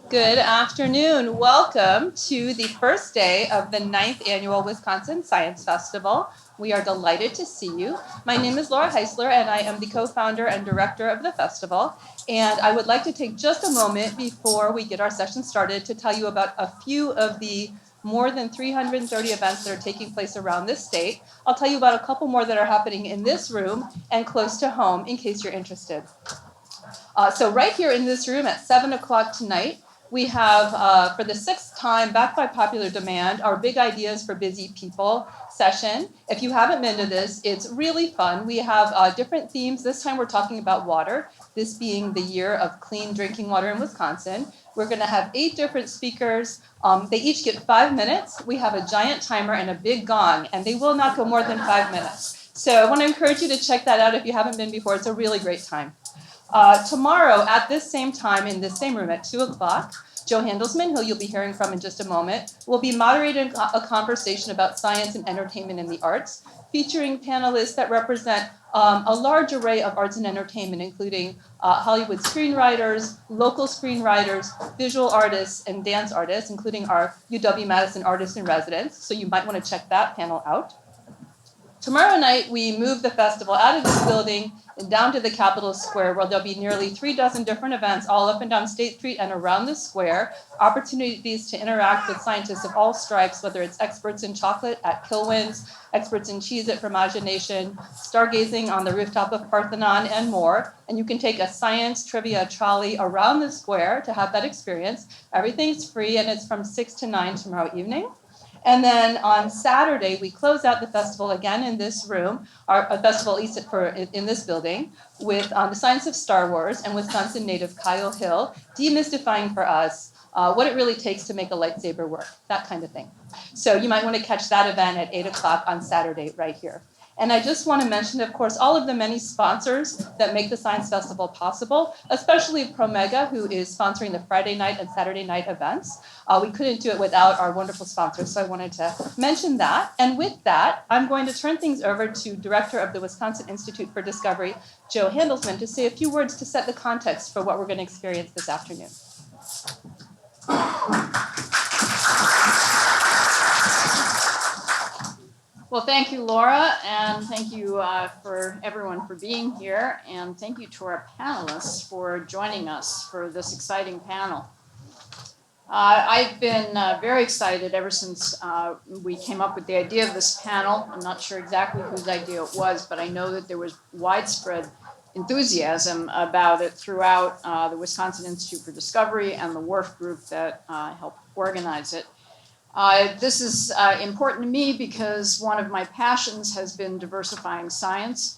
Good afternoon. Welcome to the first day of the 9th Annual Wisconsin Science Festival. We are delighted to see you. My name is Laura Heisler, and I am the co-founder and director of the festival. And I would like to take just a moment before we get our session started to tell you about a few of the more than 330 events that are taking place around this state. I'll tell you about a couple more that are happening in this room and close to home in case you're interested. So right here in this room at 7 o'clock tonight, we have, for the sixth time, backed by popular demand, our Big Ideas for Busy People session. If you haven't been to this, it's really fun. We have different themes. This time we're talking about water, this being the year of clean drinking water in Wisconsin. We're going to have 8 different speakers. They each get 5 minutes. We have a giant timer and a big gong, and they will not go more than 5 minutes. So I want to encourage you to check that out if you haven't been before. It's a really great time. Tomorrow at this same time in this same room at 2 o'clock, Joe Handelsman, who you'll be hearing from in just a moment, will be moderating a conversation about science and entertainment in the arts, featuring panelists that represent a large array of arts and entertainment, including Hollywood screenwriters, local screenwriters, visual artists, and dance artists, including our UW-Madison artists in residence. So you might want to check that panel out. Tomorrow night, we move the festival out of this building and down to the Capitol Square, where there'll be nearly 3 dozen different events all up and down State Street and around the square, opportunities to interact with scientists of all stripes, whether it's experts in chocolate at Kilwins, experts in cheese at Fromage Nation, stargazing on the rooftop of Parthenon, and more. And you can take a science trivia trolley around the square to have that experience. Everything's free, and it's from 6 to 9 tomorrow evening. And then on Saturday, we close out the festival again in this room, our festival in this building, with the science of Star Wars and Wisconsin native Kyle Hill demystifying for us what it really takes to make a lightsaber work, that kind of thing. So you might want to catch that event at 8 o'clock on Saturday right here. And I just want to mention, of course, all of the many sponsors that make the Science Festival possible, especially Promega, who is sponsoring the Friday night and Saturday night events. We couldn't do it without our wonderful sponsors, so I wanted to mention that. And with that, I'm going to turn things over to Director of the Wisconsin Institute for Discovery, Joe Handelsman, to say a few words to set the context for what we're going to experience this afternoon. Well, thank you, Laura, and thank you for everyone for being here, and thank you to our panelists for joining us for this exciting panel. I've been very excited ever since we came up with the idea of this panel. I'm not sure exactly whose idea it was, but I know that there was widespread enthusiasm about it throughout the Wisconsin Institute for Discovery and the WRF group that helped organize it. This is important to me because one of my passions has been diversifying science.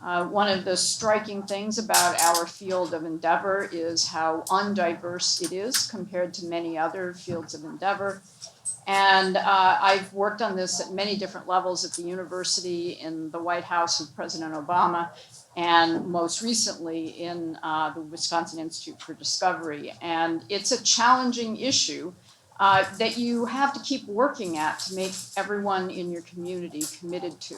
One of the striking things about our field of endeavor is how undiverse it is compared to many other fields of endeavor. And I've worked on this at many different levels at the university, in the White House with President Obama, and most recently in the Wisconsin Institute for Discovery. And it's a challenging issue that you have to keep working at to make everyone in your community committed to.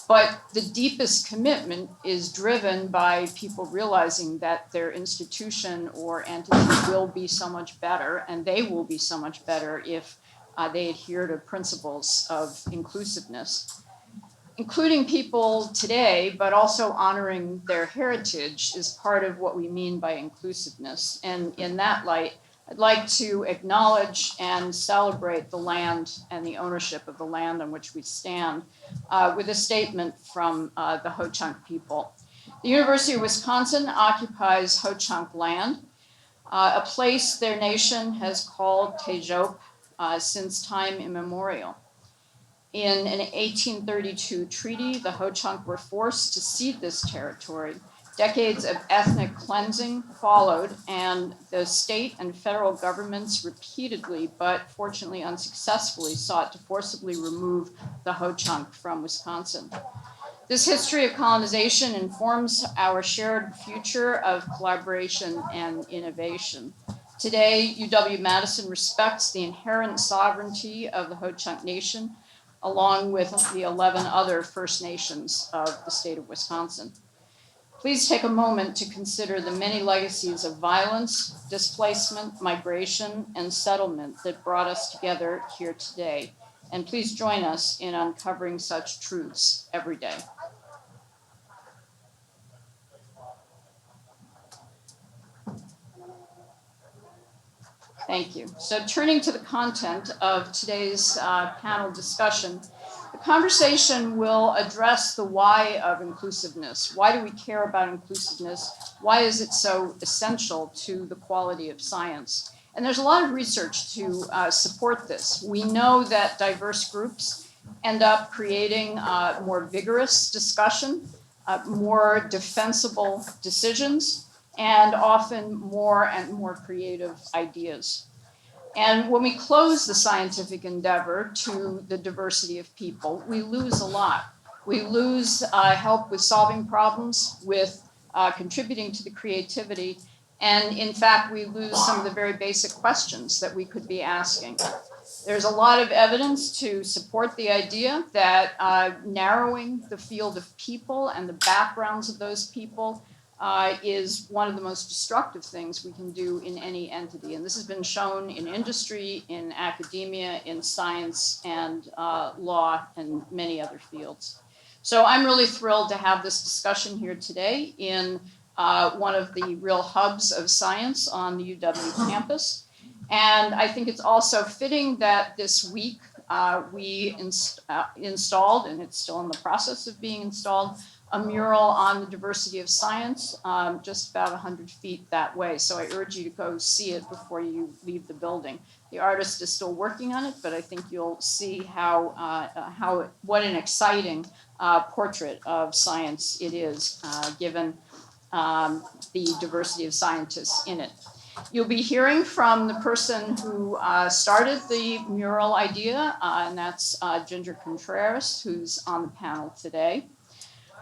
But the deepest commitment is driven by people realizing that their institution or entity will be so much better, and they will be so much better if they adhere to principles of inclusiveness. Including people today, but also honoring their heritage is part of what we mean by inclusiveness. And in that light, I'd like to acknowledge and celebrate the land and the ownership of the land on which we stand with a statement from the Ho-Chunk people. The University of Wisconsin occupies Ho-Chunk land, a place their nation has called Teejop since time immemorial. In an 1832 treaty, the Ho-Chunk were forced to cede this territory. Decades of ethnic cleansing followed, and the state and federal governments repeatedly, but fortunately unsuccessfully, sought to forcibly remove the Ho-Chunk from Wisconsin. This history of colonization informs our shared future of collaboration and innovation. Today, UW-Madison respects the inherent sovereignty of the Ho-Chunk Nation, along with the 11 other First Nations of the state of Wisconsin. Please take a moment to consider the many legacies of violence, displacement, migration, and settlement that brought us together here today. And please join us in uncovering such truths every day. Thank you. So turning to the content of today's panel discussion, the conversation will address the why of inclusiveness. Why do we care about inclusiveness? Why is it so essential to the quality of science? And there's a lot of research to support this. We know that diverse groups end up creating more vigorous discussion, more defensible decisions, and often more and more creative ideas. And when we close the scientific endeavor to the diversity of people, we lose a lot. We lose help with solving problems, with contributing to the creativity, and in fact, we lose some of the very basic questions that we could be asking. There's a lot of evidence to support the idea that narrowing the field of people and the backgrounds of those people is one of the most destructive things we can do in any entity. And this has been shown in industry, in academia, in science, and law, and many other fields. So I'm really thrilled to have this discussion here today in one of the real hubs of science on the UW campus. And I think it's also fitting that this week we installed, and it's still in the process of being installed, a mural on the diversity of science just about 100 feet that way. So I urge you to go see it before you leave the building. The artist is still working on it, but I think you'll see what an exciting portrait of science it is, given the diversity of scientists in it. You'll be hearing from the person who started the mural idea, and that's Ginger Contreras, who's on the panel today.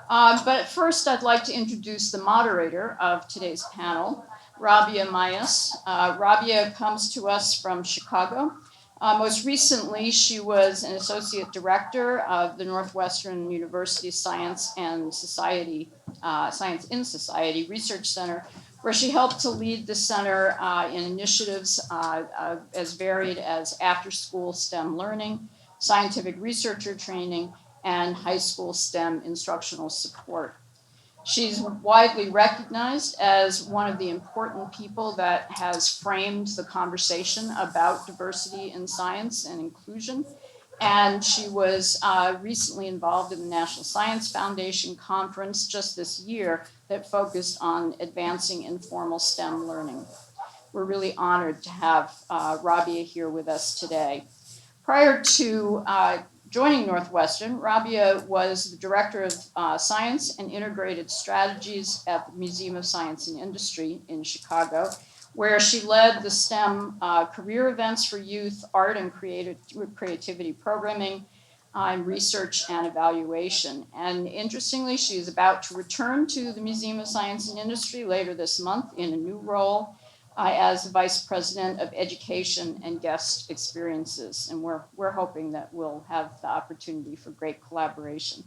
But first, I'd like to introduce the moderator of today's panel, Rabia Mayas. Rabia comes to us from Chicago. Most recently, she was an associate director of the Northwestern University Science in Society Research Center, where she helped to lead the center in initiatives as varied as after-school STEM learning, scientific researcher training, and high school STEM instructional support. She's widely recognized as one of the important people that has framed the conversation about diversity in science and inclusion. And she was recently involved in the National Science Foundation conference just this year that focused on advancing informal STEM learning. We're really honored to have Rabia here with us today. Prior to joining Northwestern, Rabia was the Director of Science and Integrated Strategies at the Museum of Science and Industry in Chicago, where she led the STEM career events for youth, art and creativity programming, research and evaluation. And interestingly, she is about to return to the Museum of Science and Industry later this month in a new role as Vice President of Education and Guest Experiences. And we're hoping that we'll have the opportunity for great collaboration.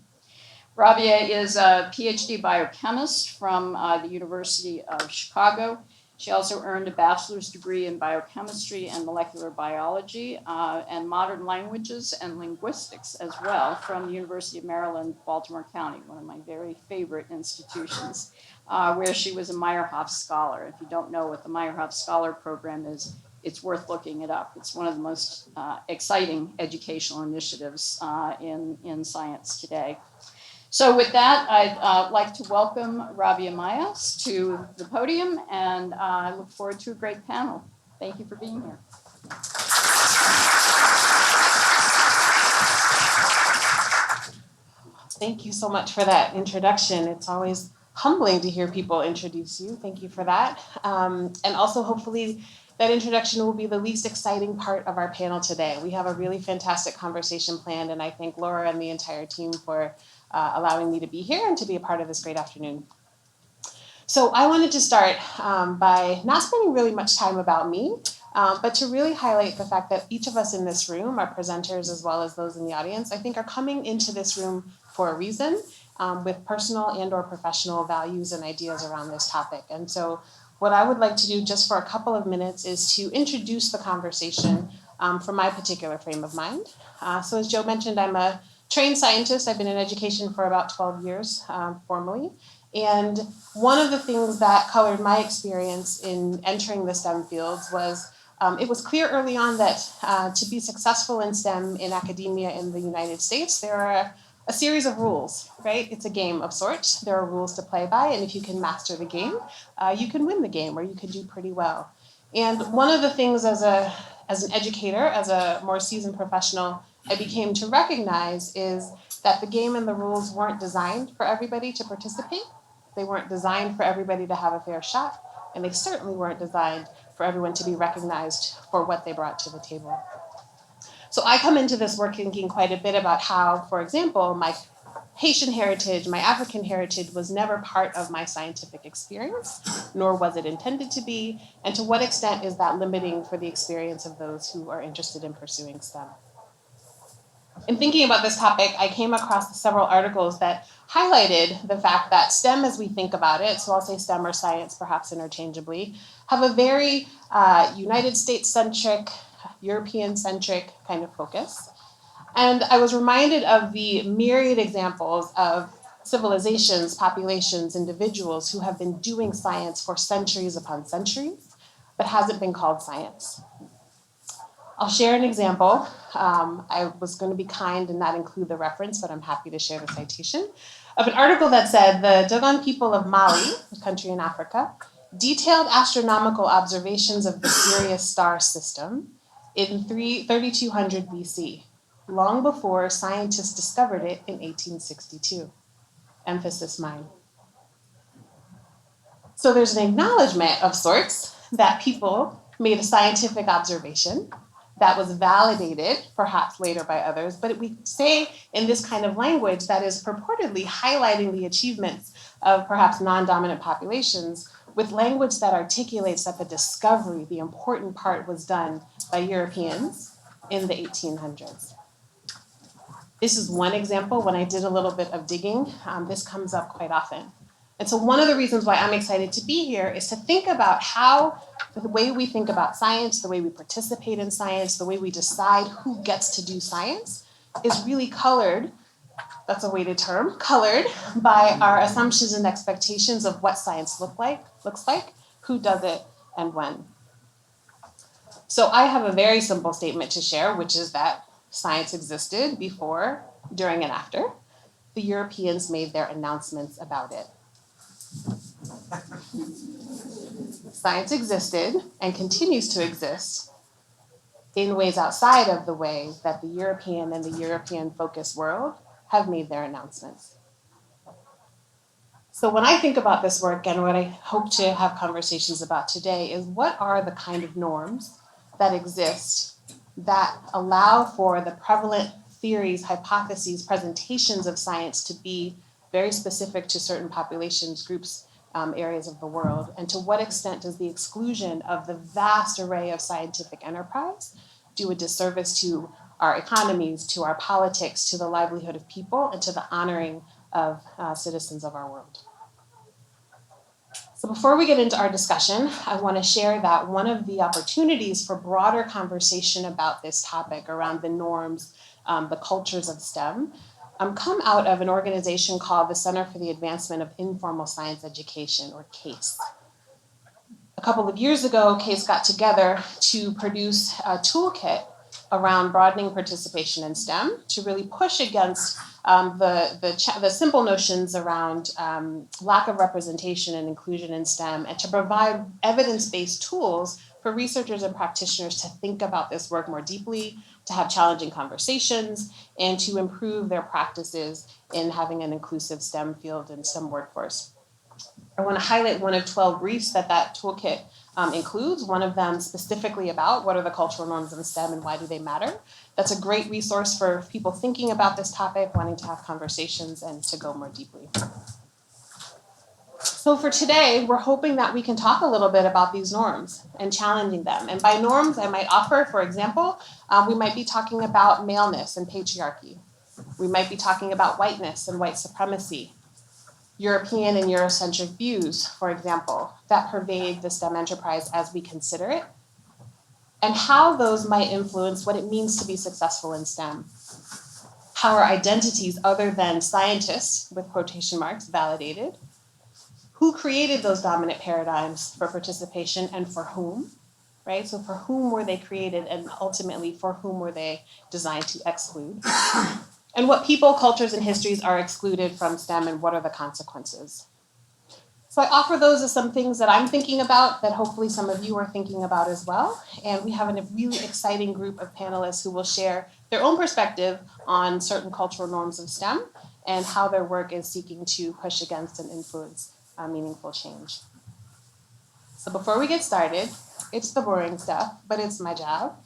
Rabia is a PhD biochemist from the University of Chicago. She also earned a bachelor's degree in biochemistry and molecular biology and modern languages and linguistics as well from the University of Maryland, Baltimore County, one of my very favorite institutions, where she was a Meyerhoff Scholar. If you don't know what the Meyerhoff Scholar Program is, it's worth looking it up. It's one of the most exciting educational initiatives in science today. So with that, I'd like to welcome Rabia Mayas to the podium, and I look forward to a great panel. Thank you for being here. Thank you so much for that introduction. It's always humbling to hear people introduce you. Thank you for that. And also, hopefully, that introduction will be the least exciting part of our panel today. We have a really fantastic conversation planned, and I thank Laura and the entire team for allowing me to be here and to be a part of this great afternoon. So I wanted to start by not spending really much time about me, but to really highlight the fact that each of us in this room, our presenters as well as those in the audience, I think are coming into this room for a reason with personal and or professional values and ideas around this topic. And so what I would like to do just for a couple of minutes is to introduce the conversation from my particular frame of mind. So as Joe mentioned, I'm a trained scientist. I've been in education for about 12 years formally. And one of the things that colored my experience in entering the STEM fields was it was clear early on that to be successful in STEM in academia in the United States, there are a series of rules, right? It's a game of sorts. There are rules to play by, and if you can master the game, you can win the game, or you can do pretty well. And one of the things as an educator, as a more seasoned professional, I became to recognize is that the game and the rules weren't designed for everybody to participate. They weren't designed for everybody to have a fair shot, and they certainly weren't designed for everyone to be recognized for what they brought to the table. So I come into this work thinking quite a bit about how, for example, my Haitian heritage, my African heritage was never part of my scientific experience, nor was it intended to be, and to what extent is that limiting for the experience of those who are interested in pursuing STEM. In thinking about this topic, I came across several articles that highlighted the fact that STEM, as we think about it, so I'll say STEM or science perhaps interchangeably, have a very United States-centric, European-centric kind of focus. And I was reminded of the myriad examples of civilizations, populations, individuals who have been doing science for centuries upon centuries, but hasn't been called science. I'll share an example. I was going to be kind and not include the reference, but I'm happy to share the citation of an article that said the Dogon people of Mali, a country in Africa, detailed astronomical observations of the Sirius star system in 3200 BC, long before scientists discovered it in 1862. Emphasis mine. So there's an acknowledgement of sorts that people made a scientific observation that was validated, perhaps later by others, but we say in this kind of language that is purportedly highlighting the achievements of perhaps non-dominant populations with language that articulates that the discovery, the important part, was done by Europeans in the 1800s. This is one example. When I did a little bit of digging, this comes up quite often. And so one of the reasons why I'm excited to be here is to think about how the way we think about science, the way we participate in science, the way we decide who gets to do science is really colored, that's a weighted term, colored by our assumptions and expectations of what science looks like, who does it, and when. So I have a very simple statement to share, which is that science existed before, during, and after the Europeans made their announcements about it. Science existed and continues to exist in ways outside of the way that the European and the European-focused world have made their announcements. So when I think about this work and what I hope to have conversations about today is what are the kind of norms that exist that allow for the prevalent theories, hypotheses, presentations of science to be very specific to certain populations, groups, areas of the world, and to what extent does the exclusion of the vast array of scientific enterprise do a disservice to our economies, to our politics, to the livelihood of people, and to the honoring of citizens of our world. So before we get into our discussion, I want to share that one of the opportunities for broader conversation about this topic around the norms, the cultures of STEM, come out of an organization called the Center for the Advancement of Informal Science Education, or CASE. A couple of years ago, CASE got together to produce a toolkit around broadening participation in STEM to really push against the simple notions around lack of representation and inclusion in STEM, and to provide evidence-based tools for researchers and practitioners to think about this work more deeply, to have challenging conversations, and to improve their practices in having an inclusive STEM field and STEM workforce. I want to highlight one of 12 briefs that toolkit includes, one of them specifically about what are the cultural norms in STEM and why do they matter. That's a great resource for people thinking about this topic, wanting to have conversations, and to go more deeply. So for today, we're hoping that we can talk a little bit about these norms and challenging them. And by norms, I might offer, for example, we might be talking about maleness and patriarchy. We might be talking about whiteness and white supremacy, European and Eurocentric views, for example, that pervade the STEM enterprise as we consider it, and how those might influence what it means to be successful in STEM. How are identities other than scientists, with quotation marks, validated? Who created those dominant paradigms for participation and for whom, right? So for whom were they created and ultimately for whom were they designed to exclude? And what people, cultures, and histories are excluded from STEM and what are the consequences? So I offer those as some things that I'm thinking about that hopefully some of you are thinking about as well. And we have a really exciting group of panelists who will share their own perspective on certain cultural norms of STEM and how their work is seeking to push against and influence meaningful change. So before we get started, it's the boring stuff, but it's my job,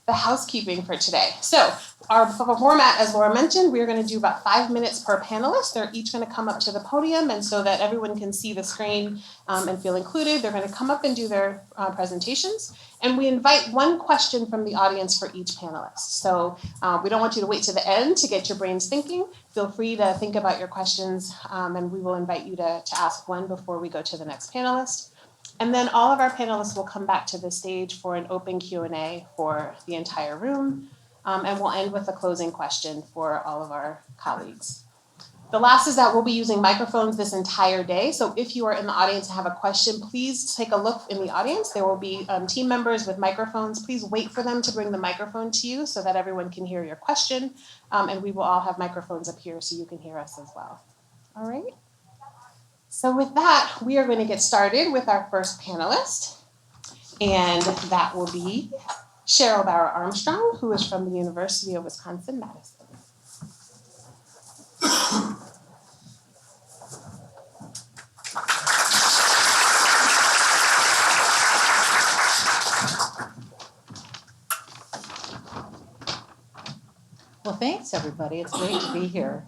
the housekeeping for today. So our format, as Laura mentioned, we're going to do about 5 minutes per panelist. They're each going to come up to the podium, and so that everyone can see the screen and feel included, they're going to come up and do their presentations. And we invite one question from the audience for each panelist. So we don't want you to wait to the end to get your brains thinking. Feel free to think about your questions, and we will invite you to ask one before we go to the next panelist. And then all of our panelists will come back to the stage for an open Q&A for the entire room. And we'll end with a closing question for all of our colleagues. The last is that we'll be using microphones this entire day. So if you are in the audience and have a question, please take a look in the audience. There will be team members with microphones. Please wait for them to bring the microphone to you so that everyone can hear your question. And we will all have microphones up here so you can hear us as well. All right. So with that, we are going to get started with our first panelist, and that will be Cheryl Bauer-Armstrong, who is from the University of Wisconsin-Madison. Well, thanks, everybody. It's great to be here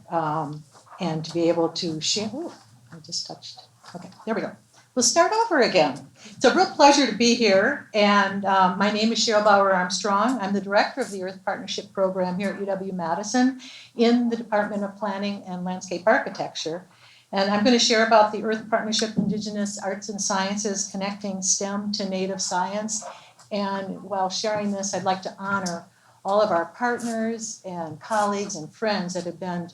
and to be able to share. Oh, I just touched. Okay, there we go. We'll start over again. It's a real pleasure to be here. And my name is Cheryl Bauer-Armstrong. I'm the director of the Earth Partnership Program here at UW-Madison in the Department of Planning and Landscape Architecture. And I'm going to share about the Earth Partnership Indigenous Arts and Sciences Connecting STEM to Native Science. And while sharing this, I'd like to honor all of our partners and colleagues and friends that have been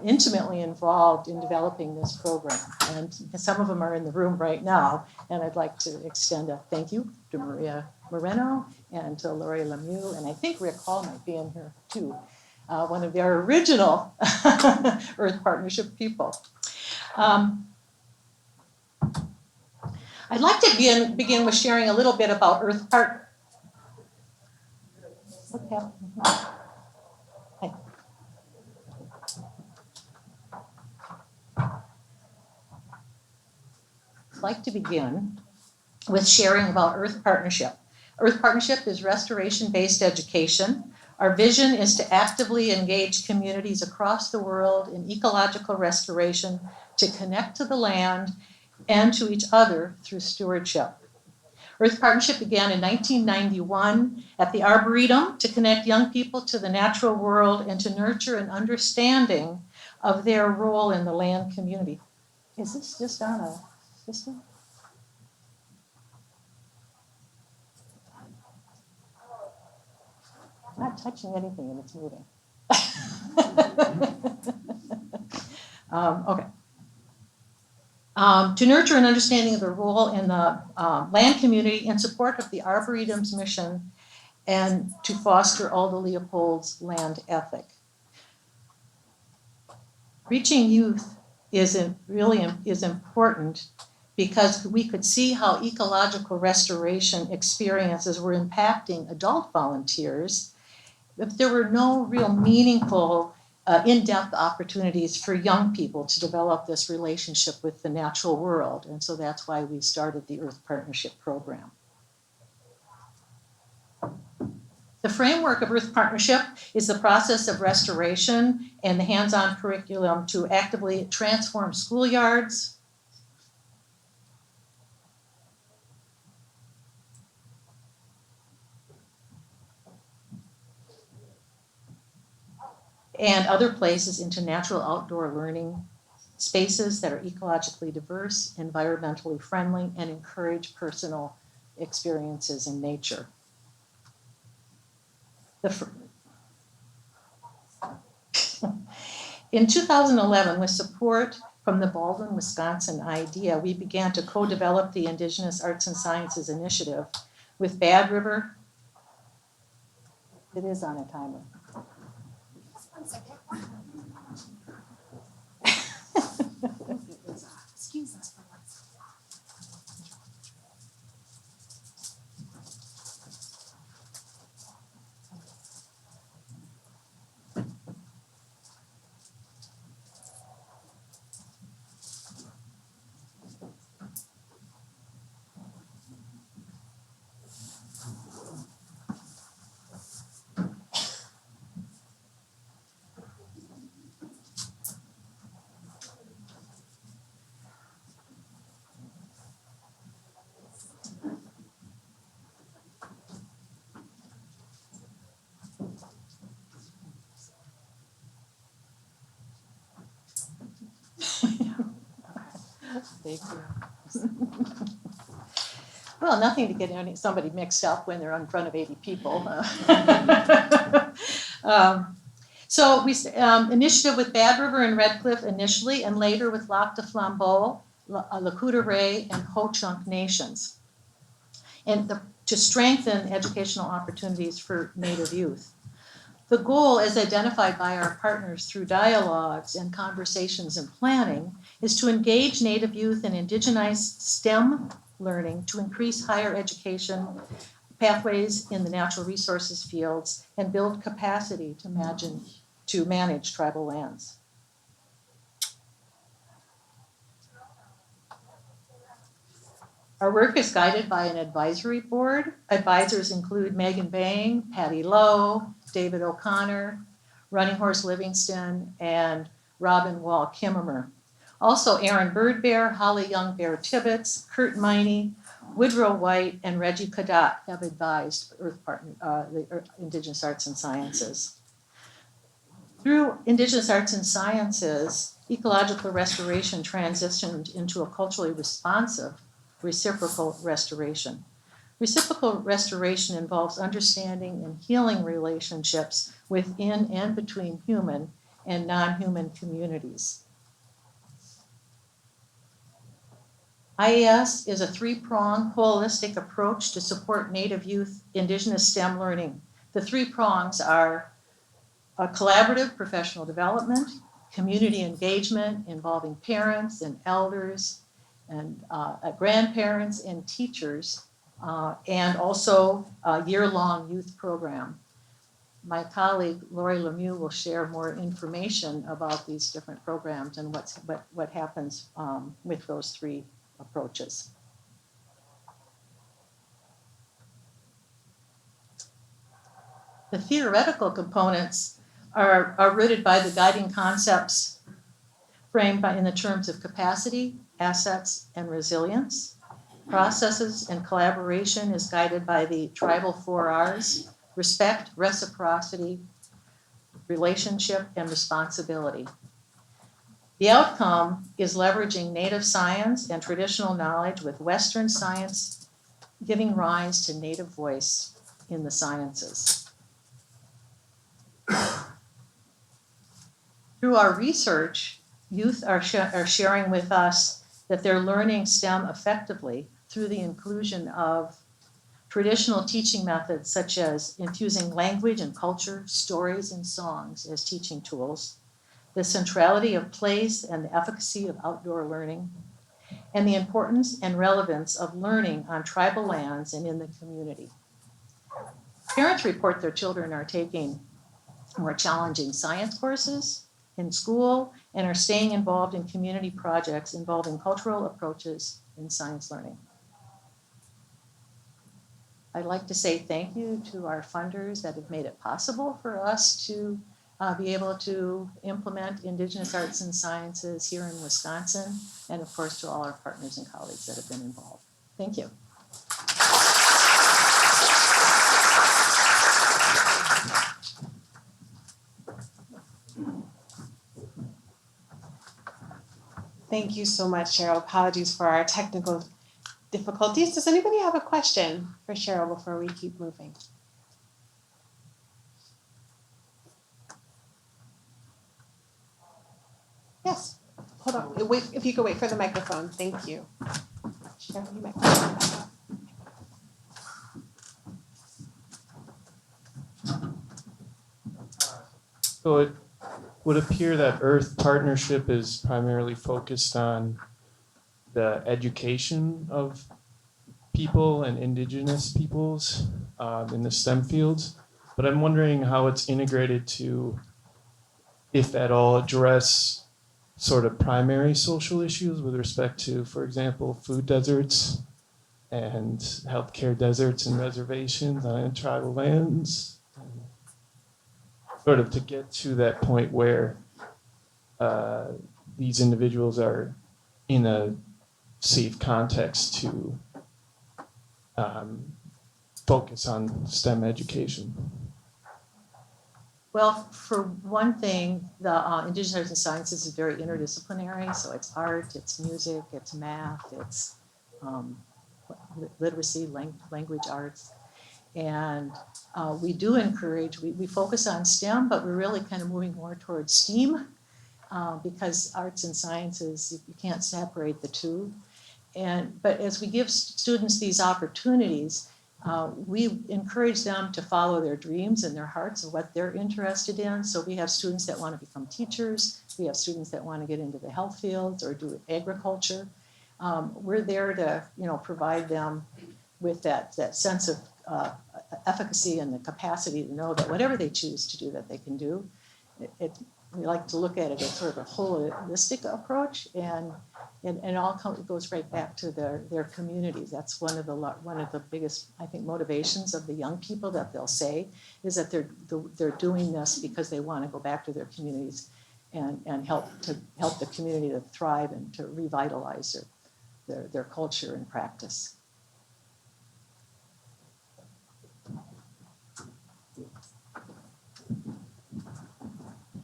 intimately involved in developing this program. And some of them are in the room right now, and I'd like to extend a thank you to Maria Moreno and to Lori Lemieux, and I think Rick Hall might be in here too, one of their original Earth Partnership people. I'd like to begin with sharing a little bit about Earth Partnership. Okay. Hi. I'd like to begin with sharing about Earth Partnership. Earth Partnership is restoration-based education. Our vision is to actively engage communities across the world in ecological restoration, to connect to the land and to each other through stewardship. Earth Partnership began in 1991 at the Arboretum to connect young people to the natural world and to nurture an understanding of their role in the land community. Is this just on a system? I'm not touching anything and it's moving. Okay. To nurture an understanding of their role in the land community in support of the Arboretum's mission and to foster Aldo Leopold's land ethic. Reaching youth is important because we could see how ecological restoration experiences were impacting adult volunteers, but there were no real meaningful in-depth opportunities for young people to develop this relationship with the natural world. And so that's why we started the Earth Partnership Program. The framework of Earth Partnership is the process of restoration and the hands-on curriculum to actively transform schoolyards, and other places into natural outdoor learning spaces that are ecologically diverse, environmentally friendly, and encourage personal experiences in nature. In 2011, with support from the Baldwin, Wisconsin IDEA, we began to co-develop the Indigenous Arts and Sciences Initiative with Bad River. It is on a timer. Excuse us for one second. Thank you. Well, nothing to get somebody mixed up when they're in front of 80 people. So we initiative with Bad River and Red Cliff initially, and later with Lac du Flambeau, Lakota Ray, and Ho-Chunk nations, and to strengthen educational opportunities for Native youth. The goal, as identified by our partners through dialogues and conversations and planning, is to engage Native youth in indigenized STEM learning to increase higher education pathways in the natural resources fields and build capacity to manage tribal lands. Our work is guided by an advisory board. Advisors include Megan Bang, Patty Lowe, David O'Connor, Running Horse Livingston, and Robin Wall Kimmerer. Also, Aaron Birdbear, Holly Young Bear Tibbetts, Kurt Miney, Woodrow White, and Reggie Cadat have advised the Indigenous Arts and Sciences. Through Indigenous Arts and Sciences, ecological restoration transitioned into a culturally responsive reciprocal restoration. Reciprocal restoration involves understanding and healing relationships within and between human and non-human communities. IAS is a three-pronged holistic approach to support Native youth Indigenous STEM learning. The three prongs are a collaborative professional development, community engagement involving parents and elders and grandparents and teachers, and also a year-long youth program. My colleague Lori Lemieux will share more information about these different programs and what happens with those three approaches. The theoretical components are rooted by the guiding concepts framed in the terms of capacity, assets, and resilience. Processes and collaboration is guided by the tribal 4Rs: respect, reciprocity, relationship, and responsibility. The outcome is leveraging Native science and traditional knowledge with Western science giving rise to Native voice in the sciences. Through our research, youth are sharing with us that they're learning STEM effectively through the inclusion of traditional teaching methods such as infusing language and culture, stories and songs as teaching tools, the centrality of place and the efficacy of outdoor learning, and the importance and relevance of learning on tribal lands and in the community. Parents report their children are taking more challenging science courses in school and are staying involved in community projects involving cultural approaches in science learning. I'd like to say thank you to our funders that have made it possible for us to be able to implement Indigenous arts and sciences here in Wisconsin, and of course to all our partners and colleagues that have been involved. Thank you. Thank you so much, Cheryl. Apologies for our technical difficulties. Does anybody have a question for Cheryl before we keep moving? Yes. Hold on. Wait, if you could wait for the microphone. Thank you. Cheryl, you might. So it would appear that Earth Partnership is primarily focused on the education of people and indigenous peoples in the STEM fields. But I'm wondering how it's integrated to, if at all, address sort of primary social issues with respect to, for example, food deserts and healthcare deserts and reservations on tribal lands. Sort of to get to that point where these individuals are in a safe context to focus on STEM education. Well, for one thing, the Indigenous Arts and Sciences is very interdisciplinary, so it's art, it's music, it's math, it's literacy, language arts. And we do encourage, we focus on STEM, but we're really kind of moving more towards STEAM because arts and sciences, you can't separate the two. But as we give students these opportunities, we encourage them to follow their dreams and their hearts of what they're interested in. So we have students that want to become teachers. We have students that want to get into the health fields or do agriculture. We're there to, provide them with that sense of efficacy and the capacity to know that whatever they choose to do, that they can do. We like to look at it as sort of a holistic approach, and it goes right back to their communities. That's one of the biggest, I think, motivations of the young people that they'll say is that they're doing this because they want to go back to their communities and help the community to thrive and to revitalize their culture and practice.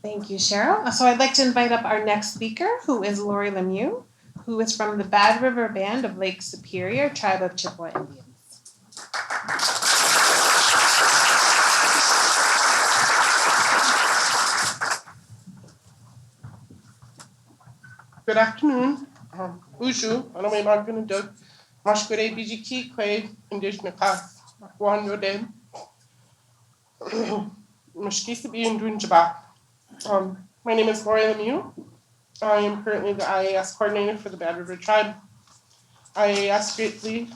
Thank you, Cheryl. So I'd like to invite up our next speaker, who is Lori Lemieux, who is from the Bad River Band of Lake Superior, tribe of Chippewa Indians. Good afternoon. Bonjour. Ano may magandang Mashkure Bijiki Kwe Indigenous Class. One your name. Mashkisa be in Dunjaba. My name is Lori Lemieux. I am currently the IAS coordinator for the Bad River Tribe. IAS greatly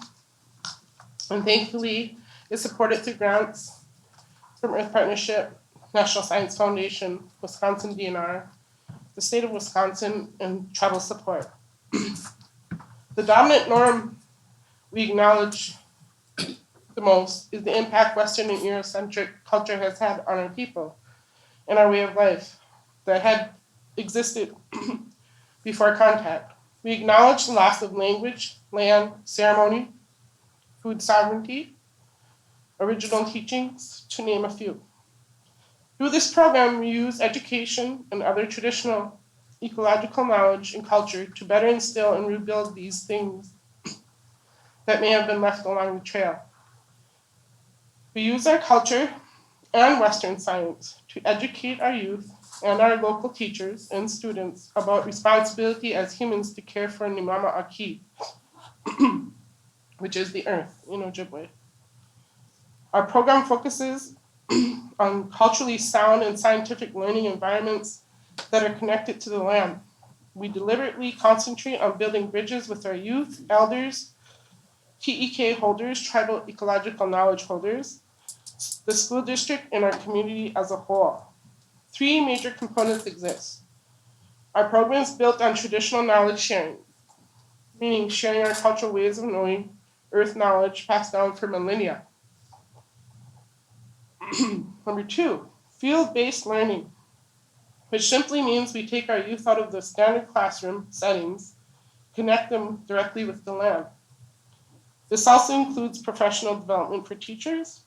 and thankfully is supported through grants from Earth Partnership, National Science Foundation, Wisconsin DNR, the state of Wisconsin, and tribal support. The dominant norm we acknowledge the most is the impact Western and Eurocentric culture has had on our people and our way of life that had existed before contact. We acknowledge the loss of language, land, ceremony, food sovereignty, original teachings, to name a few. Through this program, we use education and other traditional ecological knowledge and culture to better instill and rebuild these things that may have been left along the trail. We use our culture and Western science to educate our youth and our local teachers and students about responsibility as humans to care for Nimama Aki, which is the earth in Ojibwe. Our program focuses on culturally sound and scientific learning environments that are connected to the land. We deliberately concentrate on building bridges with our youth, elders, TEK holders, tribal ecological knowledge holders, the school district, and our community as a whole. 3 major components exist. Our program is built on traditional knowledge sharing, meaning sharing our cultural ways of knowing earth knowledge passed down for millennia. Number 2, field-based learning, which simply means we take our youth out of the standard classroom settings, connect them directly with the land. This also includes professional development for teachers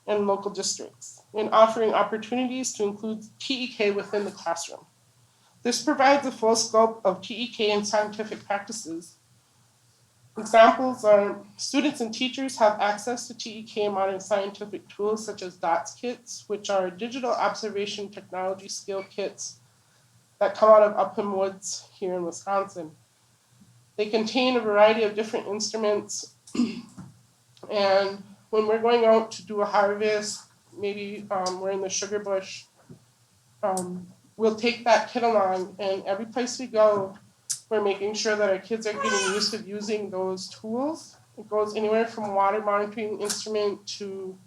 and local districts, and offering opportunities to include TEK within the classroom. This provides a full scope of TEK and scientific practices. Examples are students and teachers have access to TEK and modern scientific tools such as DOTS kits, which are digital observation technology skill kits that come out of Upham Woods here in Wisconsin. They contain a variety of different instruments, and when we're going out to do a harvest, maybe we're in the sugar bush, we'll take that kit along, and every place we go, we're making sure that our kids are getting used to using those tools. It goes anywhere from water monitoring instrument to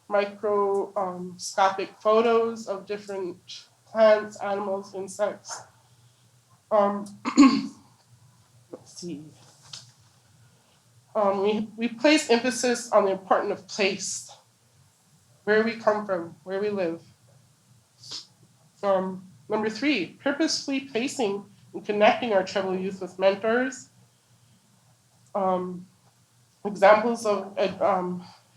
microscopic photos of different plants, animals, insects. Let's see. We place emphasis on the importance of place, where we come from, where we live. Number 3, purposefully placing and connecting our tribal youth with mentors. Examples of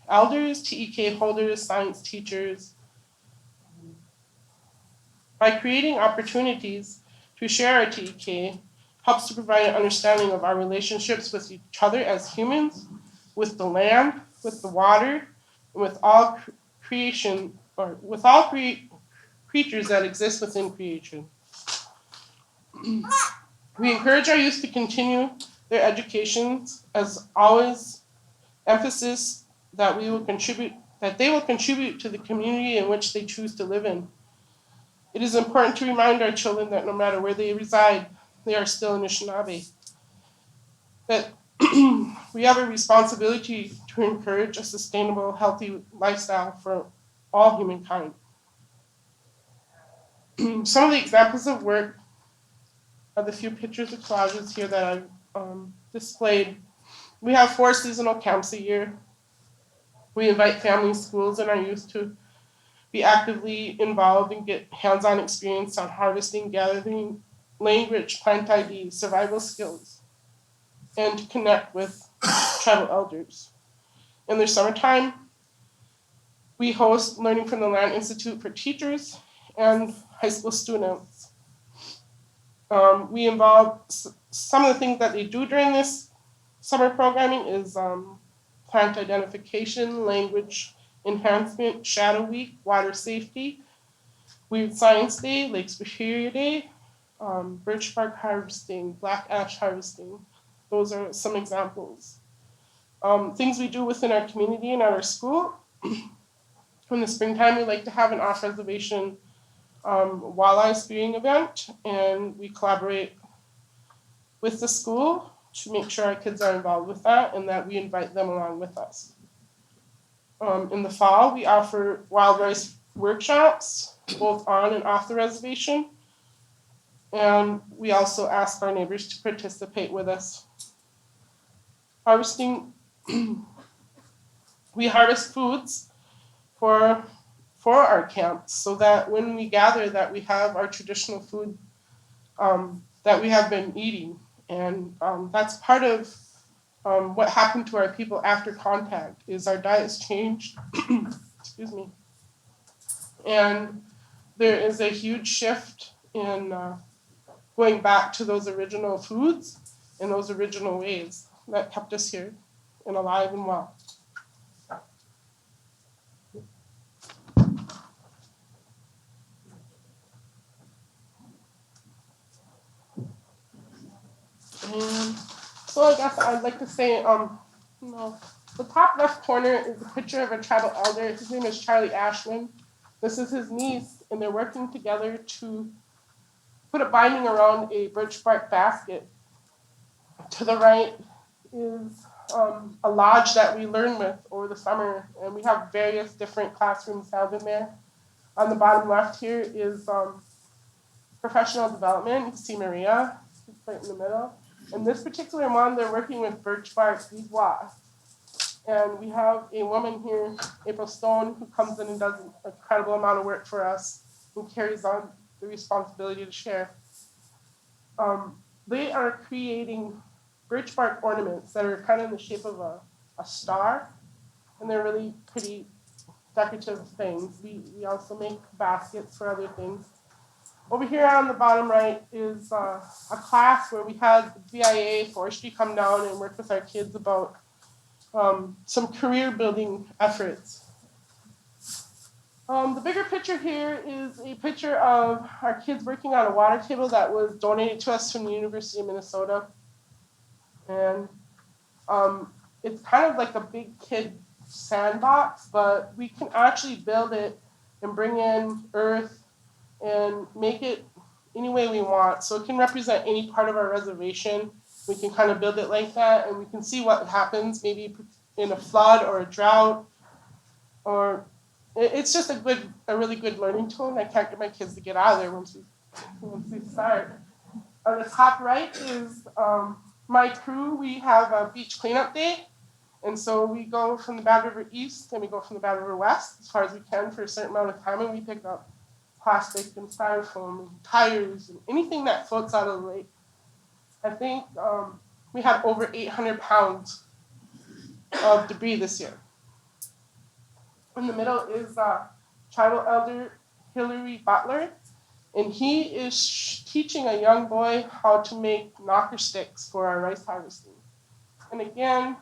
elders, TEK holders, science teachers. By creating opportunities to share our TEK, helps to provide an understanding of our relationships with each other as humans, with the land, with the water, and with all creation, or with all creatures that exist within creation. We encourage our youth to continue their educations, as always, emphasis that they will contribute to the community in which they choose to live in. It is important to remind our children that no matter where they reside, they are still Anishinaabe. That we have a responsibility to encourage a sustainable, healthy lifestyle for all humankind. Some of the examples of work are the few pictures and collages here that I've displayed. We have 4 seasonal camps a year. We invite families, schools, and our youth to be actively involved and get hands-on experience on harvesting, gathering, language, plant ID, survival skills, and to connect with tribal elders. In the summertime, we host Learning from the Land Institute for teachers and high school students. We involve some of the things that they do during this summer programming is plant identification, language enhancement, Shadow Week, water safety, Weird Science Day, Lake Superior Day, birch bark harvesting, black ash harvesting. Those are some examples. Things we do within our community and at our school. In the springtime, we like to have an off-reservation walleye spearing event, and we collaborate with the school to make sure our kids are involved with that and that we invite them along with us. In the fall, we offer wild rice workshops, both on and off the reservation. And we also ask our neighbors to participate with us. Harvesting, we harvest foods for our camps so that when we gather that we have our traditional food that we have been eating. And that's part of what happened to our people after contact is our diets changed. Excuse me. And there is a huge shift in going back to those original foods and those original ways that kept us here and alive and well. And so I guess I'd like to say, the top left corner is a picture of a tribal elder. His name is Charlie Ashland. This is his niece, and they're working together to put a binding around a birch bark basket. To the right is a lodge that we learn with over the summer, and we have various different classrooms held in there. On the bottom left here is professional development. You can see Maria, she's right in the middle. In this particular one, they're working with birch bark bois. And we have a woman here, April Stone, who comes in and does an incredible amount of work for us and carries on the responsibility to share. They are creating birch bark ornaments that are kind of in the shape of a star, and they're really pretty decorative things. We also make baskets for other things. Over here on the bottom right is a class where we had VIA Forestry come down and work with our kids about some career building efforts. The bigger picture here is a picture of our kids working on a water table that was donated to us from the University of Minnesota. And it's kind of like a big kid sandbox, but we can actually build it and bring in earth and make it any way we want. So it can represent any part of our reservation. We can kind of build it like that, and we can see what happens maybe in a flood or a drought, or it's just a really good learning tool, and I can't get my kids to get out of there once we start. On the top right is my crew. We have a beach cleanup day, and so we go from the Bad River East and we go from the Bad River West as far as we can for a certain amount of time, and we pick up plastic and styrofoam and tires and anything that floats out of the lake. I think we had over 800 pounds of debris this year. In the middle is tribal elder Hillary Butler, and he is teaching a young boy how to make knocker sticks for our rice harvesting. And again,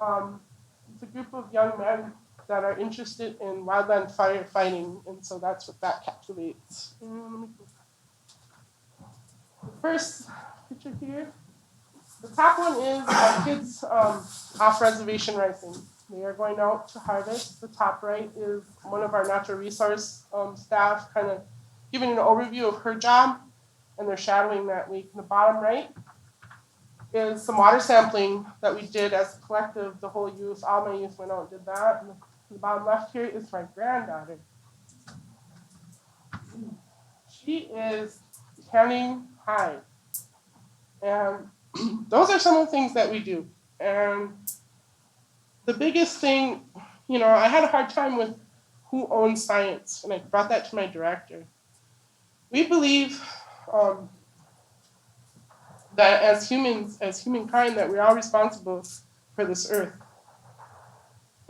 it's a group of young men that are interested in wildland firefighting, and so that's what that captivates. The first picture here, the top one is our kids off-reservation rifling. They are going out to harvest. The top right is one of our natural resource staff kind of giving an overview of her job, and they're shadowing that week. And the bottom right is some water sampling that we did as a collective, the whole youth, all my youth went out and did that. And the bottom left here is my granddaughter. She is tanning hide. And those are some of the things that we do. And the biggest thing, I had a hard time with who owns science, and I brought that to my director. We believe that as humans, as humankind, that we're all responsible for this earth.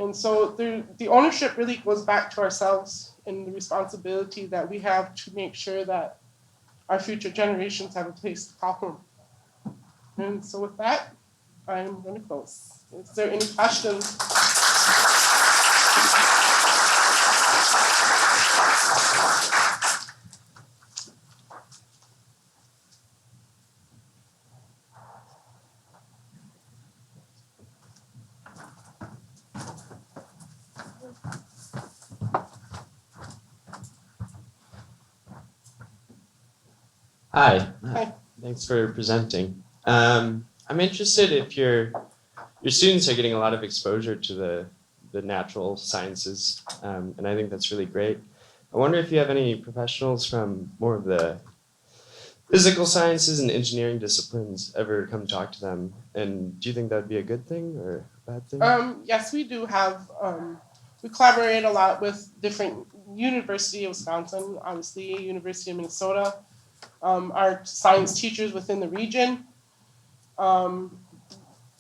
And so the ownership really goes back to ourselves and the responsibility that we have to make sure that our future generations have a place to call home. And so with that, I'm going to close. Is there any questions? Hi. Hi. Thanks for presenting. I'm interested if your students are getting a lot of exposure to the natural sciences, and I think that's really great. I wonder if you have any professionals from more of the physical sciences and engineering disciplines ever come talk to them, and do you think that would be a good thing or a bad thing? Yes, we do have, we collaborate a lot with different University of Wisconsin, obviously University of Minnesota, our science teachers within the region.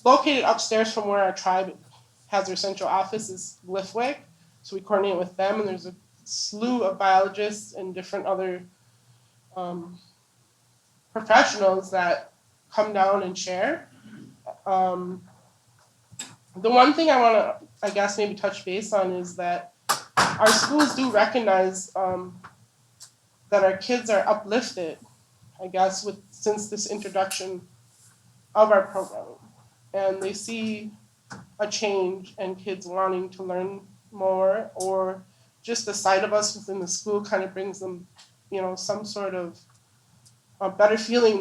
Located upstairs from where our tribe has their central office is Lifwick, so we coordinate with them, and there's a slew of biologists and different other professionals that come down and share. The one thing I want to, I guess, maybe touch base on is that our schools do recognize that our kids are uplifted, I guess, since this introduction of our program. And they see a change and kids wanting to learn more, or just the sight of us within the school kind of brings them, some sort of a better feeling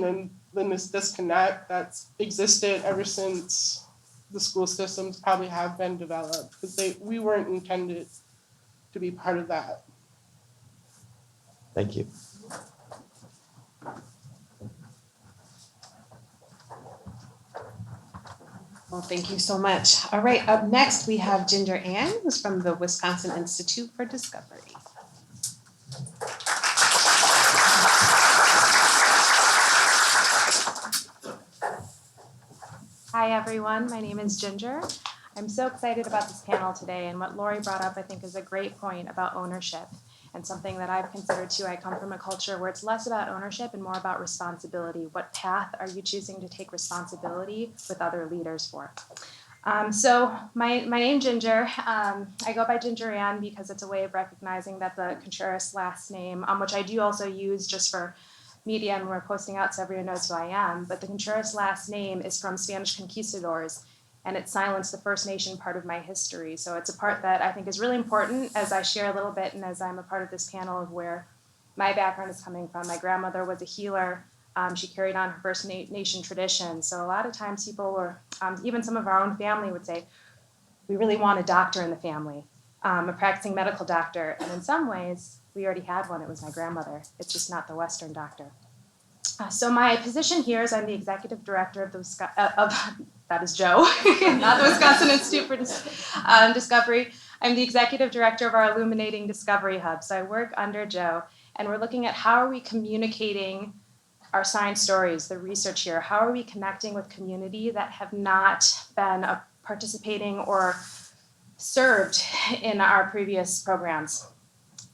than this disconnect that's existed ever since the school systems probably have been developed, because we weren't intended to be part of that. Thank you. Well, thank you so much. All right, up next we have Ginger Ann, who's from the Wisconsin Institute for Discovery. Hi everyone, my name is Ginger. I'm so excited about this panel today, and what Lori brought up I think is a great point about ownership. and something that I've considered too. I come from a culture where it's less about ownership and more about responsibility. What path are you choosing to take responsibility with other leaders for? So my name Ginger. I go by Ginger Ann because it's a way of recognizing that the Contreras last name, which I do also use just for media and we're posting out so everyone knows who I am, but the Contreras last name is from Spanish conquistadors, and it silenced the First Nation part of my history. So it's a part that I think is really important as I share a little bit and as I'm a part of this panel of where my background is coming from. My grandmother was a healer. She carried on her First Nation tradition. So a lot of times people, or even some of our own family would say, we really want a doctor in the family, a practicing medical doctor. And in some ways, we already had one. It was my grandmother. It's just not the Western doctor. So my position here is I'm the executive director of that is Joe, not the Wisconsin Institute for Discovery. I'm the executive director of our Illuminating Discovery Hub. So I work under Joe, and we're looking at how are we communicating our science stories, the research here. How are we connecting with community that have not been participating or served in our previous programs?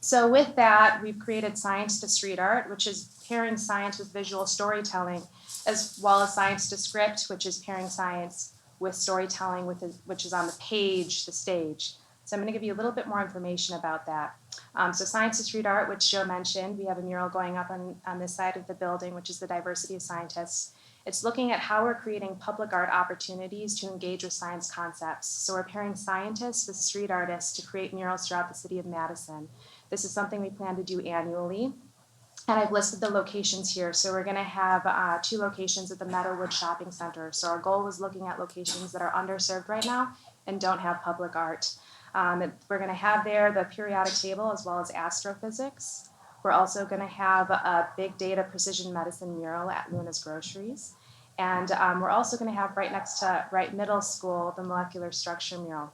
So with that, we've created Science to Street Art, which is pairing science with visual storytelling, as well as Science to Script, which is pairing science with storytelling, which is on the page, the stage. So I'm going to give you a little bit more information about that. So Science to Street Art, which Joe mentioned, we have a mural going up on this side of the building, which is the diversity of scientists. It's looking at how we're creating public art opportunities to engage with science concepts. So we're pairing scientists with street artists to create murals throughout the city of Madison. This is something we plan to do annually. And I've listed the locations here. So we're going to have 2 locations at the Meadowwood Shopping Center. So our goal was looking at locations that are underserved right now and don't have public art. We're going to have there the periodic table as well as astrophysics. We're also going to have a big data precision medicine mural at Luna's Groceries. And we're also going to have right next to Wright Middle School, the molecular structure mural.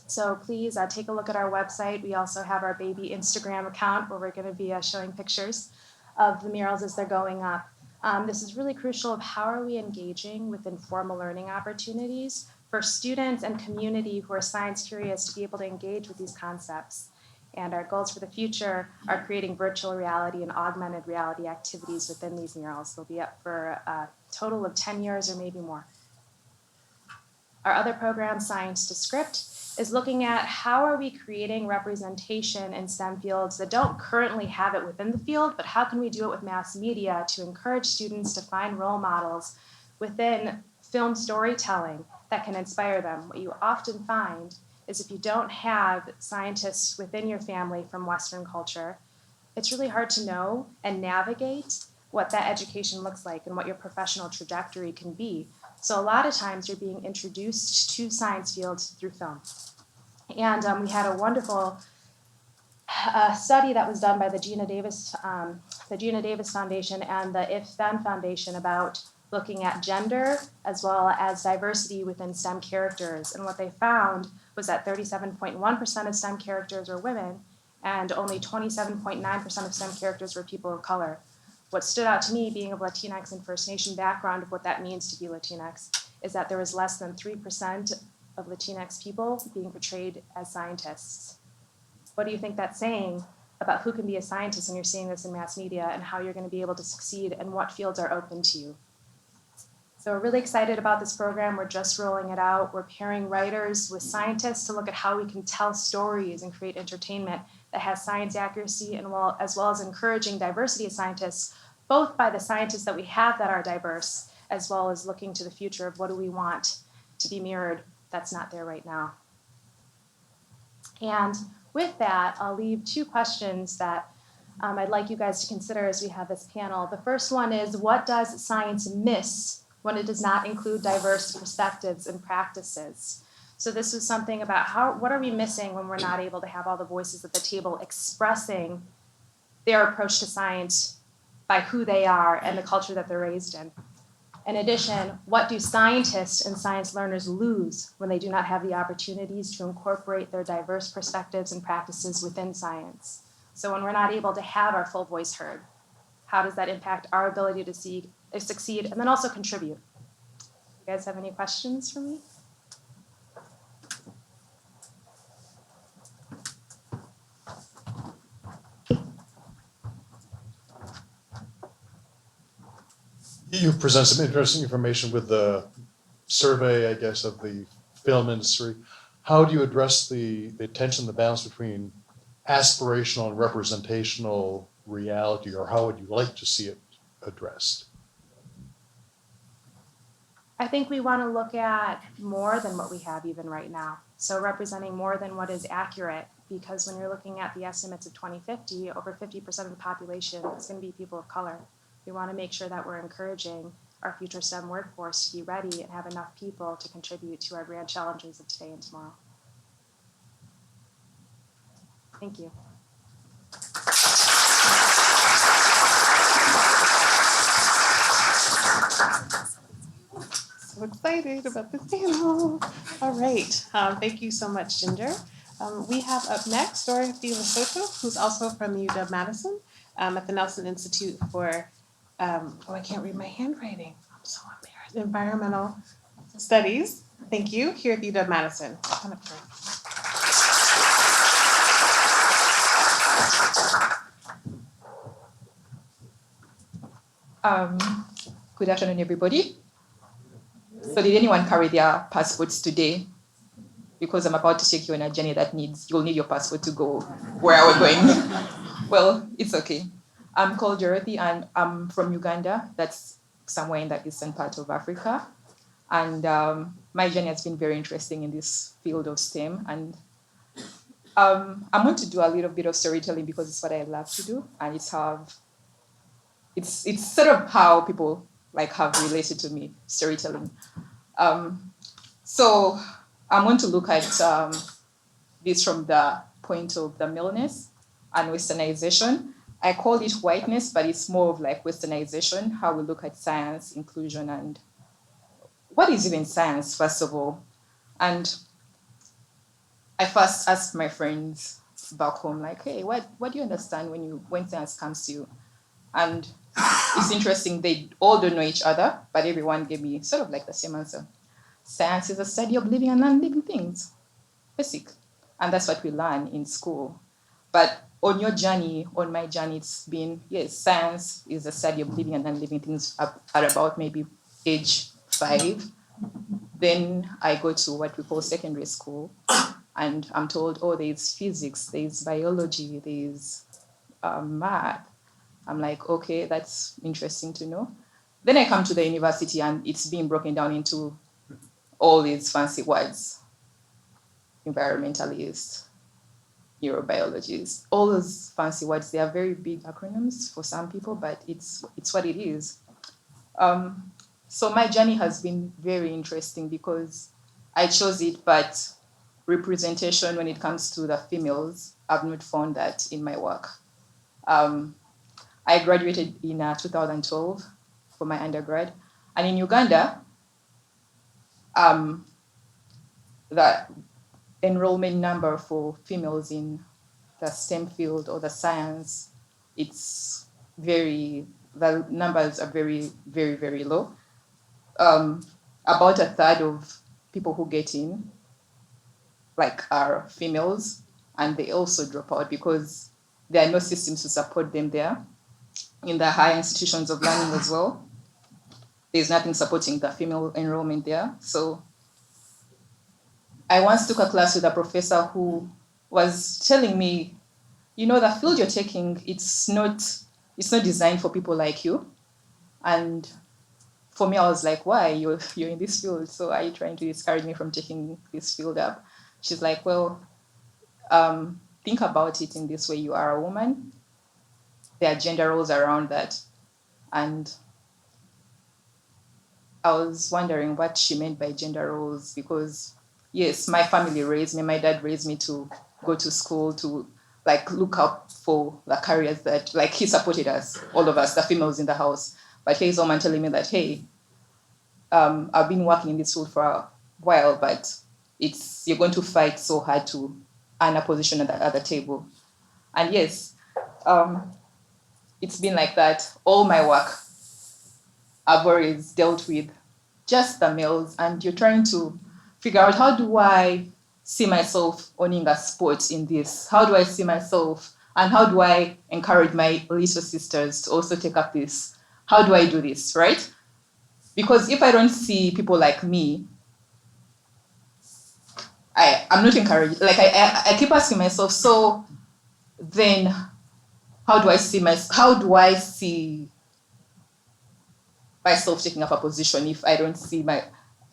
So please take a look at our website. We also have our baby Instagram account where we're going to be showing pictures of the murals as they're going up. This is really crucial of how are we engaging with informal learning opportunities for students and community who are science curious to be able to engage with these concepts. And our goals for the future are creating virtual reality and augmented reality activities within these murals. They'll be up for a total of 10 years or maybe more. Our other program, Science to Script, is looking at how are we creating representation in STEM fields that don't currently have it within the field, but how can we do it with mass media to encourage students to find role models within film storytelling that can inspire them. What you often find is if you don't have scientists within your family from Western culture, it's really hard to know and navigate what that education looks like and what your professional trajectory can be. So a lot of times you're being introduced to science fields through film. And we had a wonderful study that was done by the Gina Davis Foundation and the If Then Foundation about looking at gender as well as diversity within STEM characters. And what they found was that 37.1% of STEM characters were women and only 27.9% of STEM characters were people of color. What stood out to me, being of Latinx and First Nation background of what that means to be Latinx, is that there was less than 3% of Latinx people being portrayed as scientists. What do you think that's saying about who can be a scientist when you're seeing this in mass media and how you're going to be able to succeed and what fields are open to you? So we're really excited about this program. We're just rolling it out. We're pairing writers with scientists to look at how we can tell stories and create entertainment that has science accuracy and as well as encouraging diversity of scientists, both by the scientists that we have that are diverse, as well as looking to the future of what do we want to be mirrored that's not there right now. And with that, I'll leave 2 questions that I'd like you guys to consider as we have this panel. The first one is, what does science miss when it does not include diverse perspectives and practices? So this was something about what are we missing when we're not able to have all the voices at the table expressing their approach to science by who they are and the culture that they're raised in. In addition, what do scientists and science learners lose when they do not have the opportunities to incorporate their diverse perspectives and practices within science? So when we're not able to have our full voice heard, how does that impact our ability to succeed and then also contribute? You guys have any questions for me? You present some interesting information with the survey, I guess, of the film industry. How do you address the tension, the balance between aspirational and representational reality, or how would you like to see it addressed? I think we want to look at more than what we have even right now. So representing more than what is accurate, because when you're looking at the estimates of 2050, over 50% of the population is going to be people of color. We want to make sure that we're encouraging our future STEM workforce to be ready and have enough people to contribute to our grand challenges of today and tomorrow. Thank you. So excited about this panel. All right, thank you so much, Ginger. We have up next Dorothy Lesotho, who's also from UW-Madison at the Nelson Institute for, I can't read my handwriting. I'm so embarrassed. Environmental Studies. Thank you, here at UW-Madison. Come up here. Good afternoon, everybody. So did anyone carry their passports today? Because I'm about to take you on a journey that you'll need your passport to go where we're going. Well, it's okay. I'm called Dorothy and I'm from Uganda. That's somewhere in the eastern part of Africa. And my journey has been very interesting in this field of STEM. And I'm going to do a little bit of storytelling because it's what I love to do. And it's sort of how people have related to me, storytelling. So I'm going to look at this from the point of the maleness and westernization. I call it whiteness, but it's more of like westernization, how we look at science, inclusion, and what is even science, first of all. And I first asked my friends back home, like, hey, what do you understand when science comes to you? And it's interesting, they all don't know each other, but everyone gave me sort of like the same answer. Science is a study of living and non-living things, basic. And that's what we learn in school. But on your journey, on my journey, it's been, yes, science is a study of living and non-living things at about maybe age 5. Then I go to what we call secondary school, and I'm told, oh, there's physics, there's biology, there's math. I'm like, okay, that's interesting to know. Then I come to the university and it's being broken down into all these fancy words. Environmentalist, neurobiologist, all those fancy words. They are very big acronyms for some people, but it's what it is. So my journey has been very interesting because I chose it, but representation when it comes to the females, I've not found that in my work. I graduated in 2012 for my undergrad. And in Uganda, the enrollment number for females in the STEM field or the science, the numbers are very, very, very low. About a third of people who get in, are females, and they also drop out because there are no systems to support them there. In the higher institutions of learning as well, there's nothing supporting the female enrollment there. So I once took a class with a professor who was telling me, the field you're taking, it's not designed for people like you. And for me, I was like, why? You're in this field, so are you trying to discourage me from taking this field up? She's like, well, think about it in this way. You are a woman. There are gender roles around that. And I was wondering what she meant by gender roles because, yes, my family raised me. My dad raised me to go to school, to look up for the careers that, he supported us, all of us, the females in the house. But here's someone telling me that, hey, I've been working in this field for a while, but you're going to fight so hard to earn a position at the table. And yes, it's been like that. All my work, I've always dealt with just the males, and you're trying to figure out, how do I see myself owning a sport in this? How do I see myself, and how do I encourage my little sisters to also take up this? How do I do this, right? because if I don't see people like me, I'm not encouraged. Like I keep asking myself, so then how do I see myself taking up a position if I don't see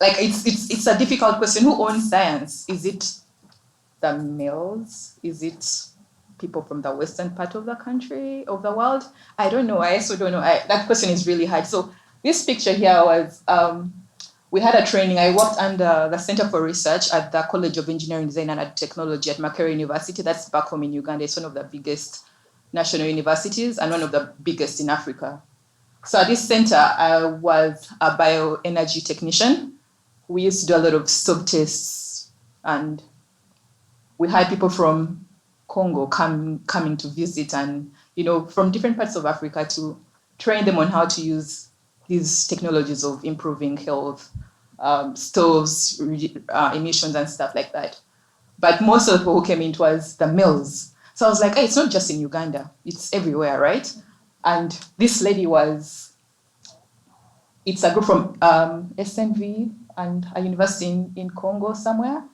it's a difficult question. Who owns science? Is it the males? Is it people from the western part of the country, of the world? I don't know. I also don't know. That question is really hard. So this picture here was, we had a training. I worked under the Center for Research at the College of Engineering, Design and Technology at Makerere University. That's back home in Uganda. It's one of the biggest national universities and one of the biggest in Africa. So at this center, I was a bioenergy technician. We used to do a lot of sub tests, and we had people from Congo coming to visit, and from different parts of Africa, to train them on how to use these technologies of improving health, stoves, emissions and stuff like that. But most of the people who came in was the males. So I was like, hey, it's not just in Uganda, it's everywhere, right? And this lady it's a group from SNV and a university in Congo somewhere.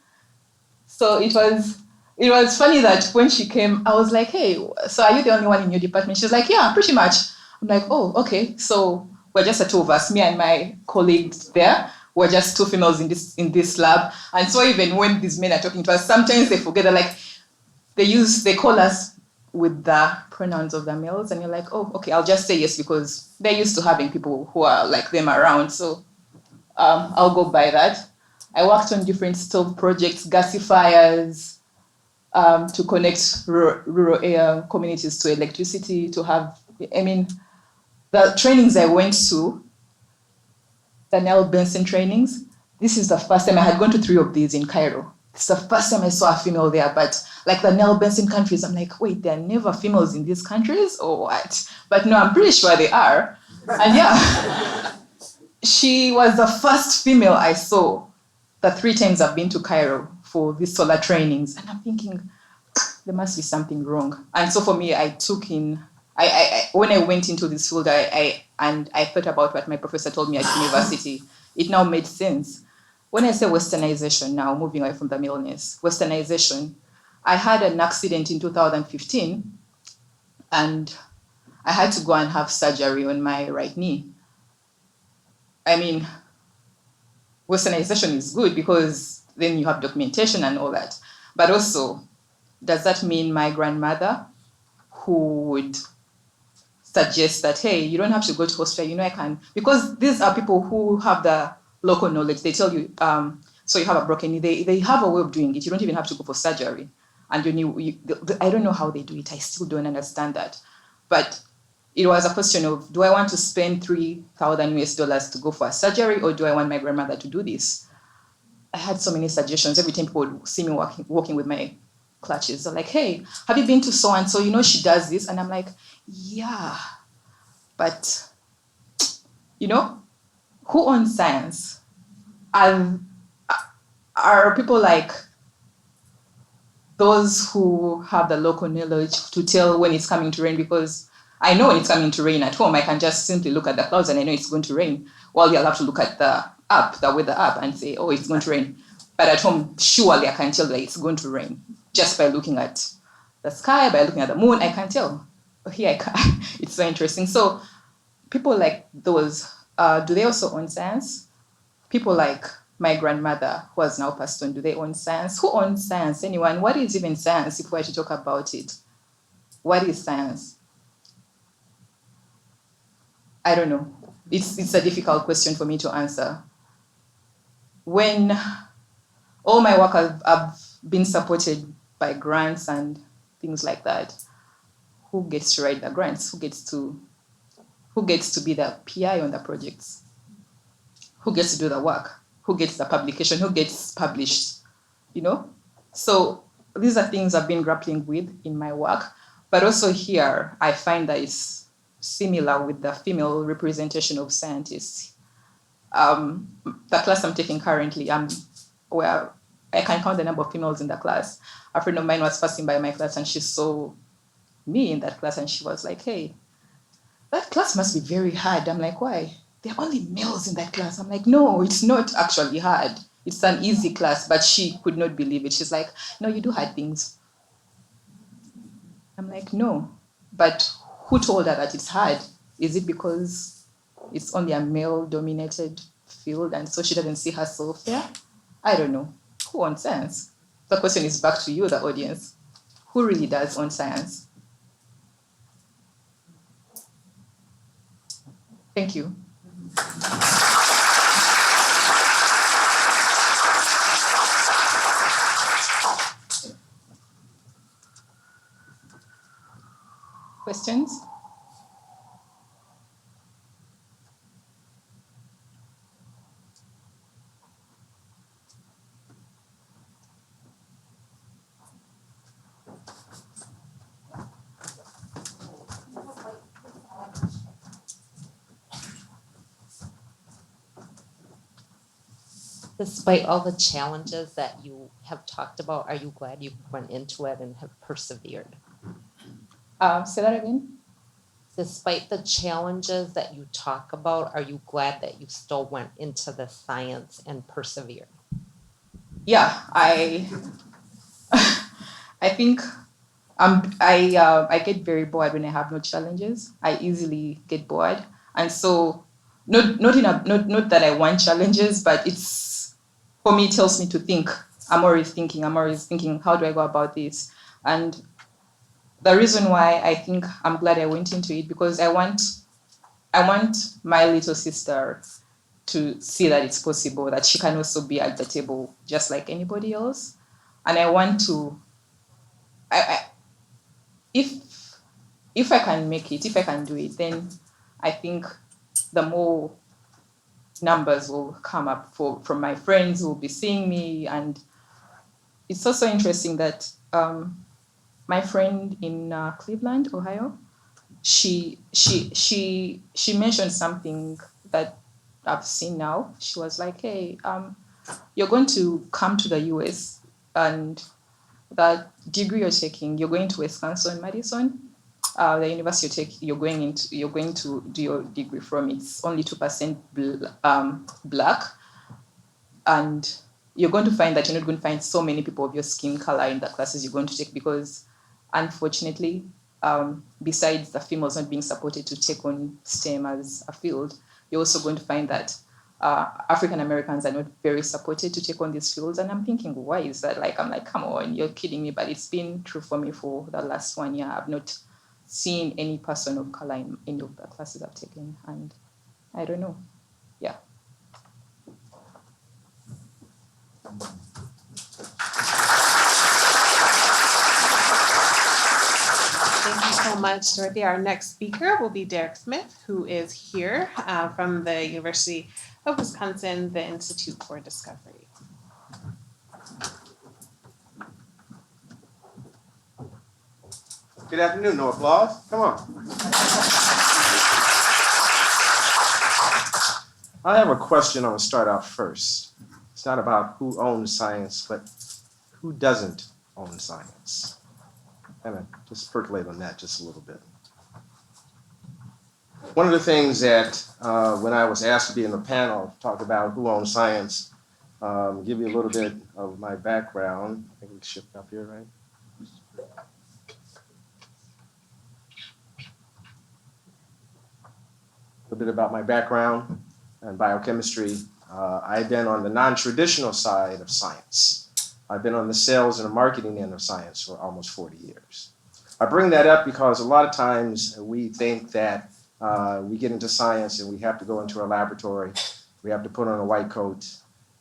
So it was funny that when she came, I was like, hey, so are you the only one in your department? She's like, yeah, pretty much. I'm like, oh, okay. So we're just the two of us, me and my colleagues there. We're just two females in this lab. And so even when these men are talking to us, sometimes they forget that they call us with the pronouns of the males, and you're like, oh, okay, I'll just say yes because they're used to having people who are like them around. So I'll go by that. I worked on different stove projects, gasifiers, to connect rural area communities to electricity, the trainings I went to, the Nell Benson trainings, this is the first time I had gone to 3 of these in Cairo. It's the first time I saw a female there, but like the Nell Benson countries, I'm like, wait, there are never females in these countries or what? But no, I'm pretty sure they are. And yeah, she was the first female I saw the 3 times I've been to Cairo for these solar trainings. And I'm thinking, there must be something wrong. And so for me, when I went into this field, I thought about what my professor told me at university. It now made sense. When I say westernization now, moving away from the maleness, westernization, I had an accident in 2015 and I had to go and have surgery on my right knee. Westernization is good because then you have documentation and all that. But also, does that mean my grandmother, who would suggest that, hey, you don't have to go to hospital, I can, because these are people who have the local knowledge. They tell you, so you have a broken knee, they have a way of doing it. You don't even have to go for surgery. And I don't know how they do it. I still don't understand that. But it was a question of, do I want to spend $3,000 to go for a surgery, or do I want my grandmother to do this? I had so many suggestions. Every time people would see me walking with my clutches, they're like, hey, have you been to so-and-so? She does this. And I'm like, yeah, but, who owns science? Are people like those who have the local knowledge to tell when it's coming to rain? Because I know when it's coming to rain at home, I can just simply look at the clouds and I know it's going to rain. Well, you'll have to look at the weather app and say, oh, it's going to rain. But at home, surely I can tell that it's going to rain just by looking at the sky, by looking at the moon, I can tell. But here I can't. It's so interesting. So people like those, do they also own science? People like my grandmother, who has now passed on, do they own science? Who owns science? Anyone? What is even science if we were to talk about it? What is science? I don't know. It's a difficult question for me to answer. When all my work have been supported by grants and things like that, who gets to write the grants? Who gets to be the PI on the projects? Who gets to do the work? Who gets the publication? Who gets published? So these are things I've been grappling with in my work. But also here, I find that it's similar with the female representation of scientists. The class I'm taking currently, where I can count the number of females in the class. A friend of mine was passing by my class and she saw me in that class and she was like, hey, that class must be very hard. I'm like, why? there are only males in that class. I'm like, no, it's not actually hard. It's an easy class, but she could not believe it. She's like, no, you do hard things. I'm like, no, but who told her that it's hard? Is it because it's only a male-dominated field and so she doesn't see herself there? I don't know. Who owns science? The question is back to you, the audience. Who really does own science? Thank you. Questions? Despite all the challenges that you have talked about, are you glad you went into it and have persevered? Say that again. Despite the challenges that you talk about, are you glad that you still went into the science and persevered? Yeah, I think I get very bored when I have no challenges. I easily get bored, and so not that I want challenges, but it's, for me, it tells me to think. I'm always thinking. How do I go about this? And the reason why I think I'm glad I went into it, because I want my little sister to see that it's possible, that she can also be at the table just like anybody else. And I want to, if I can make it, if I can do it, then I think the more numbers will come up from my friends who will be seeing me. And it's also interesting that my friend in Cleveland, Ohio, she mentioned something that I've seen now. She was like, hey, you're going to come to the US, and the degree you're taking, you're going to Wisconsin-Madison, the university you're going to do your degree from, it's only 2% black, and you're going to find that you're not going to find so many people of your skin color in the classes you're going to take, because unfortunately, besides the females not being supported to take on STEM as a field, you're also going to find that African Americans are not very supported to take on these fields. And I'm thinking, why is that? I'm like, come on, you're kidding me. But it's been true for me for the last 1 year. I've not seen any person of color in any of the classes I've taken. And I don't know. Yeah. Thank you so much, Dorothy. Our next speaker will be Derek Smith, who is here from the University of Wisconsin, the Institute for Discovery. Good afternoon, no applause. Come on. I have a question I want to start out first. It's not about who owns science, but who doesn't own science. Kind of just percolate on that just a little bit. One of the things that when I was asked to be in the panel, talk about who owns science, give you a little bit of my background. I think we can shift up here, right? A little bit about my background in biochemistry. I've been on the non-traditional side of science. I've been on the sales and the marketing end of science for almost 40 years. I bring that up because a lot of times we think that we get into science and we have to go into a laboratory, we have to put on a white coat,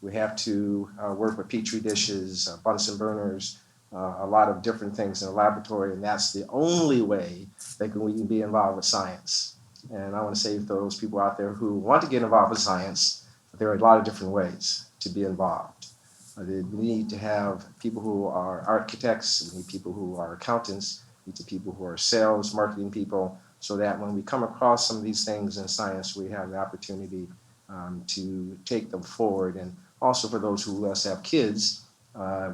we have to work with petri dishes, Bunsen burners, a lot of different things in a laboratory, and that's the only way that we can be involved with science. And I want to say to those people out there who want to get involved with science, there are a lot of different ways to be involved. We need to have people who are architects, we need people who are accountants, we need people who are sales, marketing people, so that when we come across some of these things in science, we have the opportunity to take them forward. And also for those who us have kids,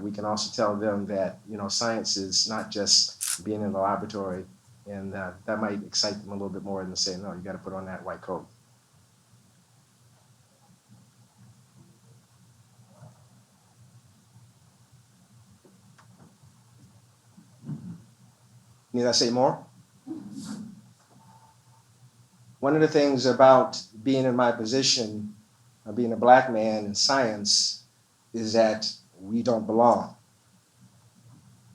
we can also tell them that, you know, science is not just being in the laboratory, and that might excite them a little bit more than saying, no, you got to put on that white coat. Need I say more? One of the things about being in my position, being a black man in science, is that we don't belong.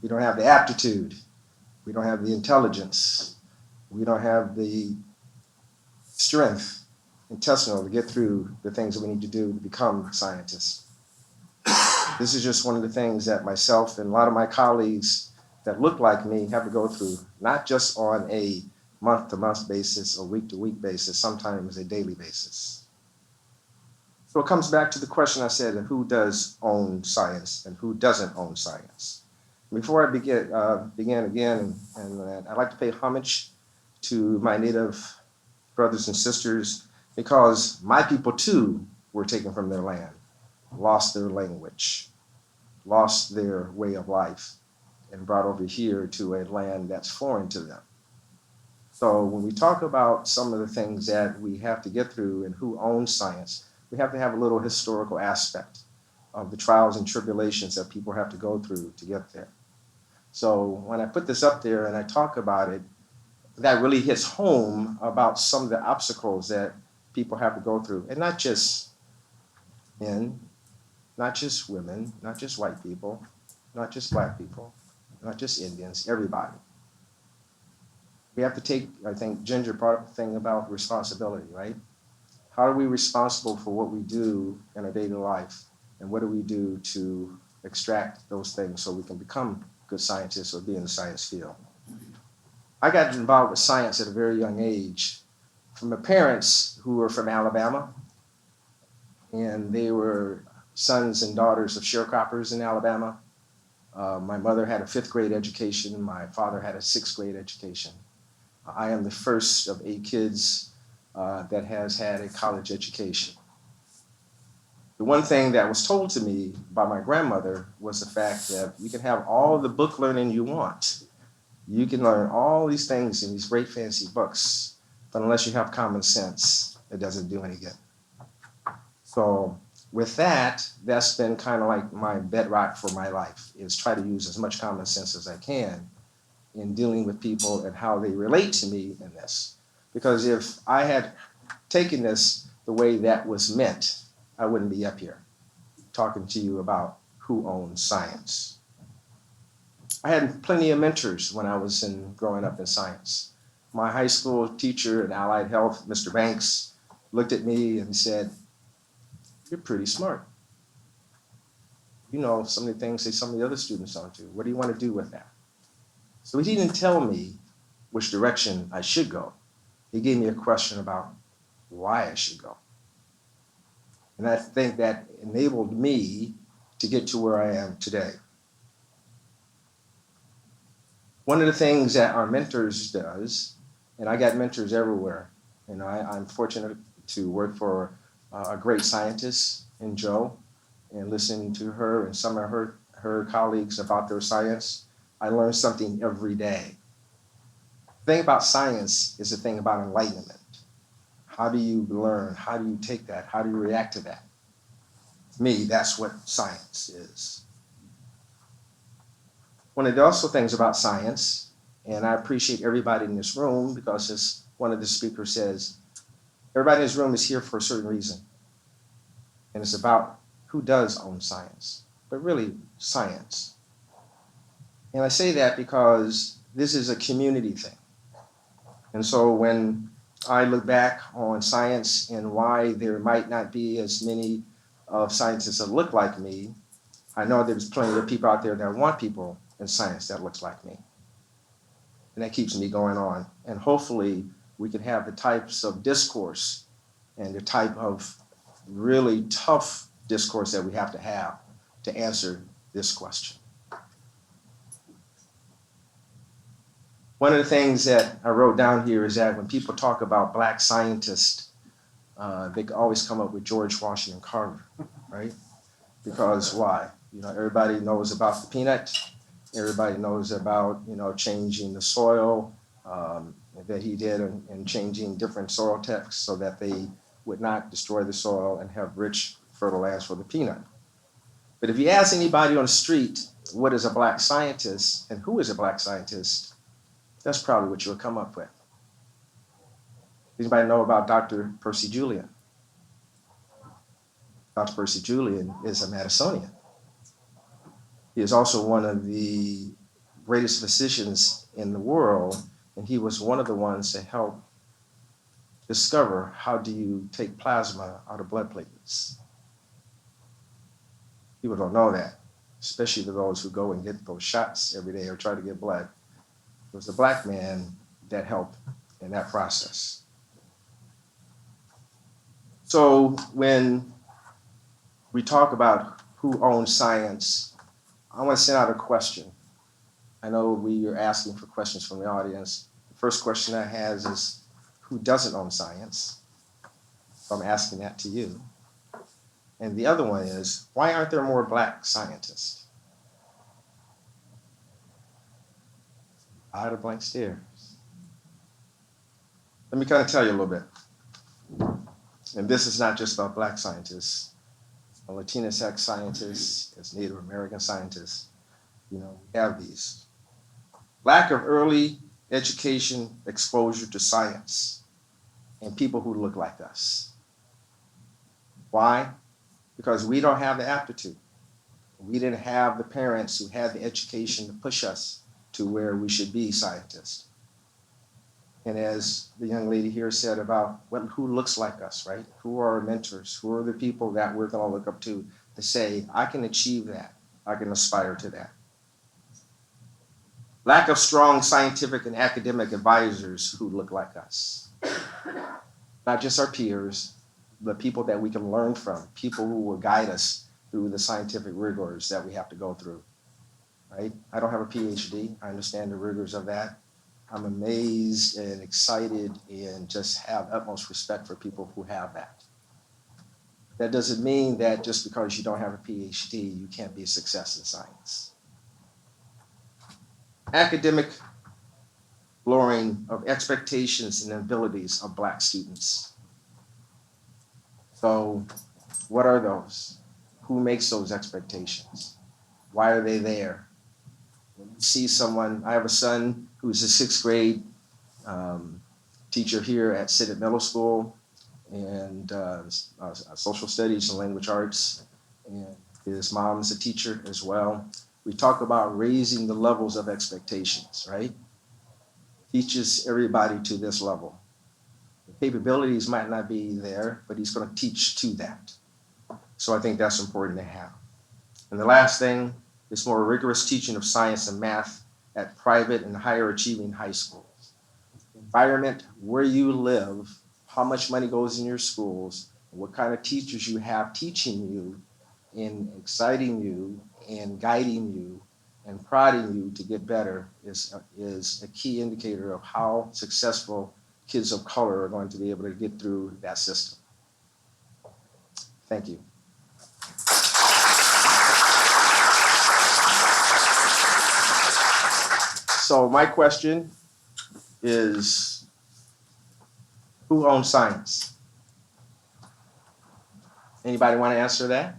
We don't have the aptitude. We don't have the intelligence. We don't have the strength intestinal to get through the things that we need to do to become scientists. This is just one of the things that myself and a lot of my colleagues that look like me have to go through, not just on a month-to-month basis or week-to-week basis, sometimes a daily basis. So it comes back to the question I said, who does own science and who doesn't own science? Before I begin again, and I'd like to pay homage to my Native brothers and sisters, because my people too were taken from their land, lost their language, lost their way of life, and brought over here to a land that's foreign to them. So when we talk about some of the things that we have to get through and who owns science, we have to have a little historical aspect of the trials and tribulations that people have to go through to get there. So when I put this up there and I talk about it, that really hits home about some of the obstacles that people have to go through. And not just men, not just women, not just white people, not just black people, not just Indians, everybody. We have to take, I think, Ginger part of the thing about responsibility, right? How are we responsible for what we do in our daily life? And what do we do to extract those things so we can become good scientists or be in the science field? I got involved with science at a very young age from my parents who were from Alabama, and they were sons and daughters of sharecroppers in Alabama. My mother had a 5th grade education. My father had a 6th grade education. I am the first of 8 kids that has had a college education. The one thing that was told to me by my grandmother was the fact that you can have all the book learning you want. You can learn all these things in these great fancy books, but unless you have common sense, it doesn't do any good. So with that, that's been kind of like my bedrock for my life, is try to use as much common sense as I can in dealing with people and how they relate to me in this. Because if I had taken this the way that was meant, I wouldn't be up here talking to you about who owns science. I had plenty of mentors when I was growing up in science. My high school teacher in allied health, Mr. Banks, looked at me and said, "You're pretty smart. You know some of the things that some of the other students don't do. What do you want to do with that?" So he didn't tell me which direction I should go. He gave me a question about why I should go. And I think that enabled me to get to where I am today. One of the things that our mentors does, and I got mentors everywhere. You know, I'm fortunate to work for a great scientist in Jo, and listening to her and some of her colleagues about their science, I learn something every day. The thing about science is the thing about enlightenment. How do you learn? How do you take that? How do you react to that? To me, that's what science is. One of the also things about science, and I appreciate everybody in this room, because as one of the speakers says, everybody in this room is here for a certain reason. And it's about who does own science, but really science. And I say that because this is a community thing. And so when I look back on science and why there might not be as many of scientists that look like me, I know there's plenty of people out there that want people in science that looks like me. And that keeps me going on. And hopefully we can have the types of discourse and the type of really tough discourse that we have to answer this question. One of the things that I wrote down here is that when people talk about black scientists, they always come up with George Washington Carver, right? Because why? You know, everybody knows about the peanut. Everybody knows about, you know, changing the soil that he did and changing different soil texts so that they would not destroy the soil and have rich, fertile lands for the peanut. But if you ask anybody on the street, what is a black scientist and who is a black scientist, That's probably what you'll come up with. Anybody know about Dr. Percy Julian? Dr. Percy Julian is a Madisonian. He is also one of the greatest physicians in the world, and he was one of the ones to help discover how do you take plasma out of blood platelets. People don't know that, especially to those who go and get those shots every day or try to get blood. It was a black man that helped in that process. So when we talk about who owns science, I want to send out a question. I know we are asking for questions from the audience. The first question I have is, who doesn't own science? So I'm asking that to you. And the other one is, why aren't there more black scientists? I had a blank stare. Let me kind of tell you a little bit. And this is not just about black scientists. Latinx scientists, as Native American scientists, we have these. Lack of early education, exposure to science, and people who look like us. Why? Because we don't have the aptitude. We didn't have the parents who had the education to push us to where we should be scientists. And as the young lady here said about who looks like us, right? Who are our mentors? Who are the people that we're going to look up to say, I can achieve that. I can aspire to that. Lack of strong scientific and academic advisors who look like us. Not just our peers, but people that we can learn from, people who will guide us through the scientific rigors that we have to go through, right? I don't have a PhD. I understand the rigors of that. I'm amazed and excited and just have utmost respect for people who have that. That doesn't mean that just because you don't have a PhD, you can't be a success in science. Academic lowering of expectations and abilities of Black students. So what are those? Who makes those expectations? Why are they there? When you see someone, I have a son who's a sixth grade teacher here at Sidditt Middle School and social studies and language arts. And his mom is a teacher as well. We talk about raising the levels of expectations, right? Teaches everybody to this level. The capabilities might not be there, but he's going to teach to that. So I think that's important to have. And the last thing is more rigorous teaching of science and math at private and higher achieving high schools. Environment where you live, how much money goes in your schools, what kind of teachers you have teaching you and exciting you and guiding you and prodding you to get better is a key indicator of how successful kids of color are going to be able to get through that system. Thank you. So my question is, who owns science? Anybody want to answer that?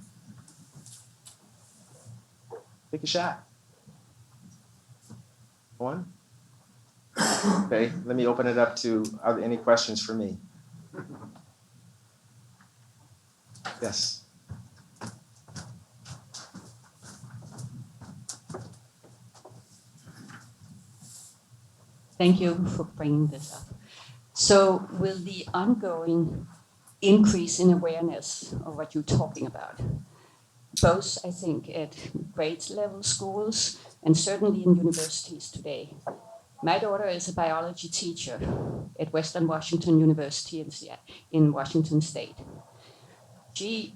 Take a shot. One? Okay, let me open it up to any questions for me. Yes. Thank you for bringing this up. So will the ongoing increase in awareness of what you're talking about, both I think at grade level schools and certainly in universities today. My daughter is a biology teacher at Western Washington University in Washington State. She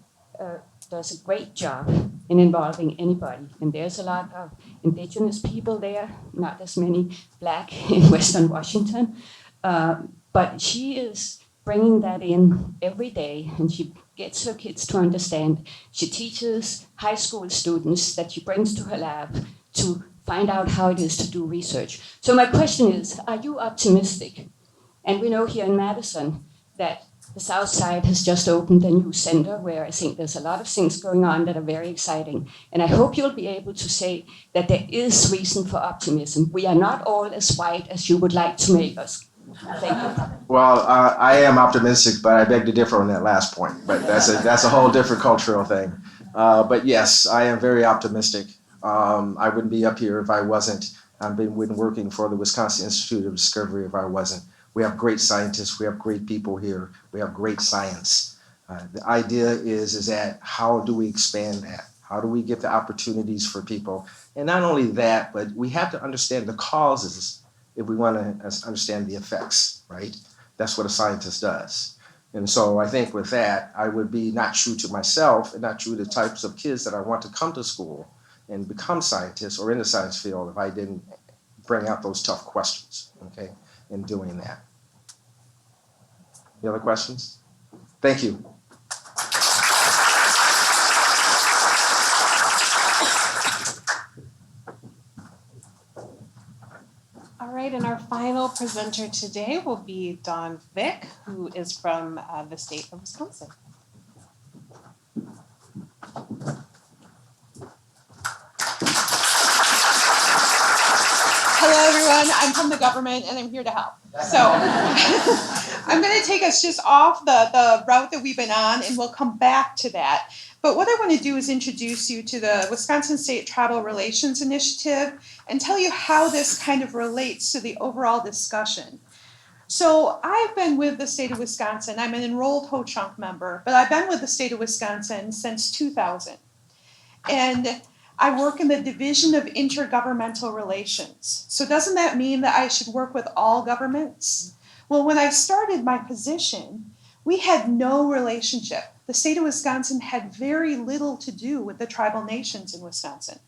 does a great job in involving anybody. And there's a lot of indigenous people there, not as many Black in Western Washington. But she is bringing that in every day, and she gets her kids to understand. She teaches high school students that she brings to her lab to find out how it is to do research. So my question is, are you optimistic? And we know here in Madison that The South Side has just opened a new center where I think there's a lot of things going on that are very exciting. And I hope you'll be able to say that there is reason for optimism. We are not all as white as you would like to make us. Thank you. Well, I am optimistic, but I beg to differ on that last point. But that's a whole different cultural thing. But yes, I am very optimistic. I wouldn't be up here if I wasn't. I've been working for the Wisconsin Institute of Discovery if I wasn't. We have great scientists. We have great people here. We have great science. The idea is that how do we expand that? How do we get the opportunities for people? And not only that, but we have to understand the causes if we want to understand the effects, right? That's what a scientist does. And so I think with that, I would be not true to myself and not true to the types of kids that I want to come to school and become scientists or in the science field if I didn't bring out those tough questions, okay, in doing that. Any other questions? Thank you. All right, and our final presenter today will be Dawn Vick, who is from the state of Wisconsin. Hello, everyone. I'm from the government, and I'm here to help. So I'm going to take us just off the route that we've been on, and we'll come back to that. But what I want to do is introduce you to the Wisconsin State Tribal Relations Initiative and tell you how this kind of relates to the overall discussion. So I've been with the state of Wisconsin. I'm an enrolled Ho-Chunk member, but I've been with the state of Wisconsin since 2000. And I work in the Division of Intergovernmental Relations. So doesn't that mean that I should work with all governments? Well, when I started my position, we had no relationship. The state of Wisconsin had very little to do with the tribal nations in Wisconsin.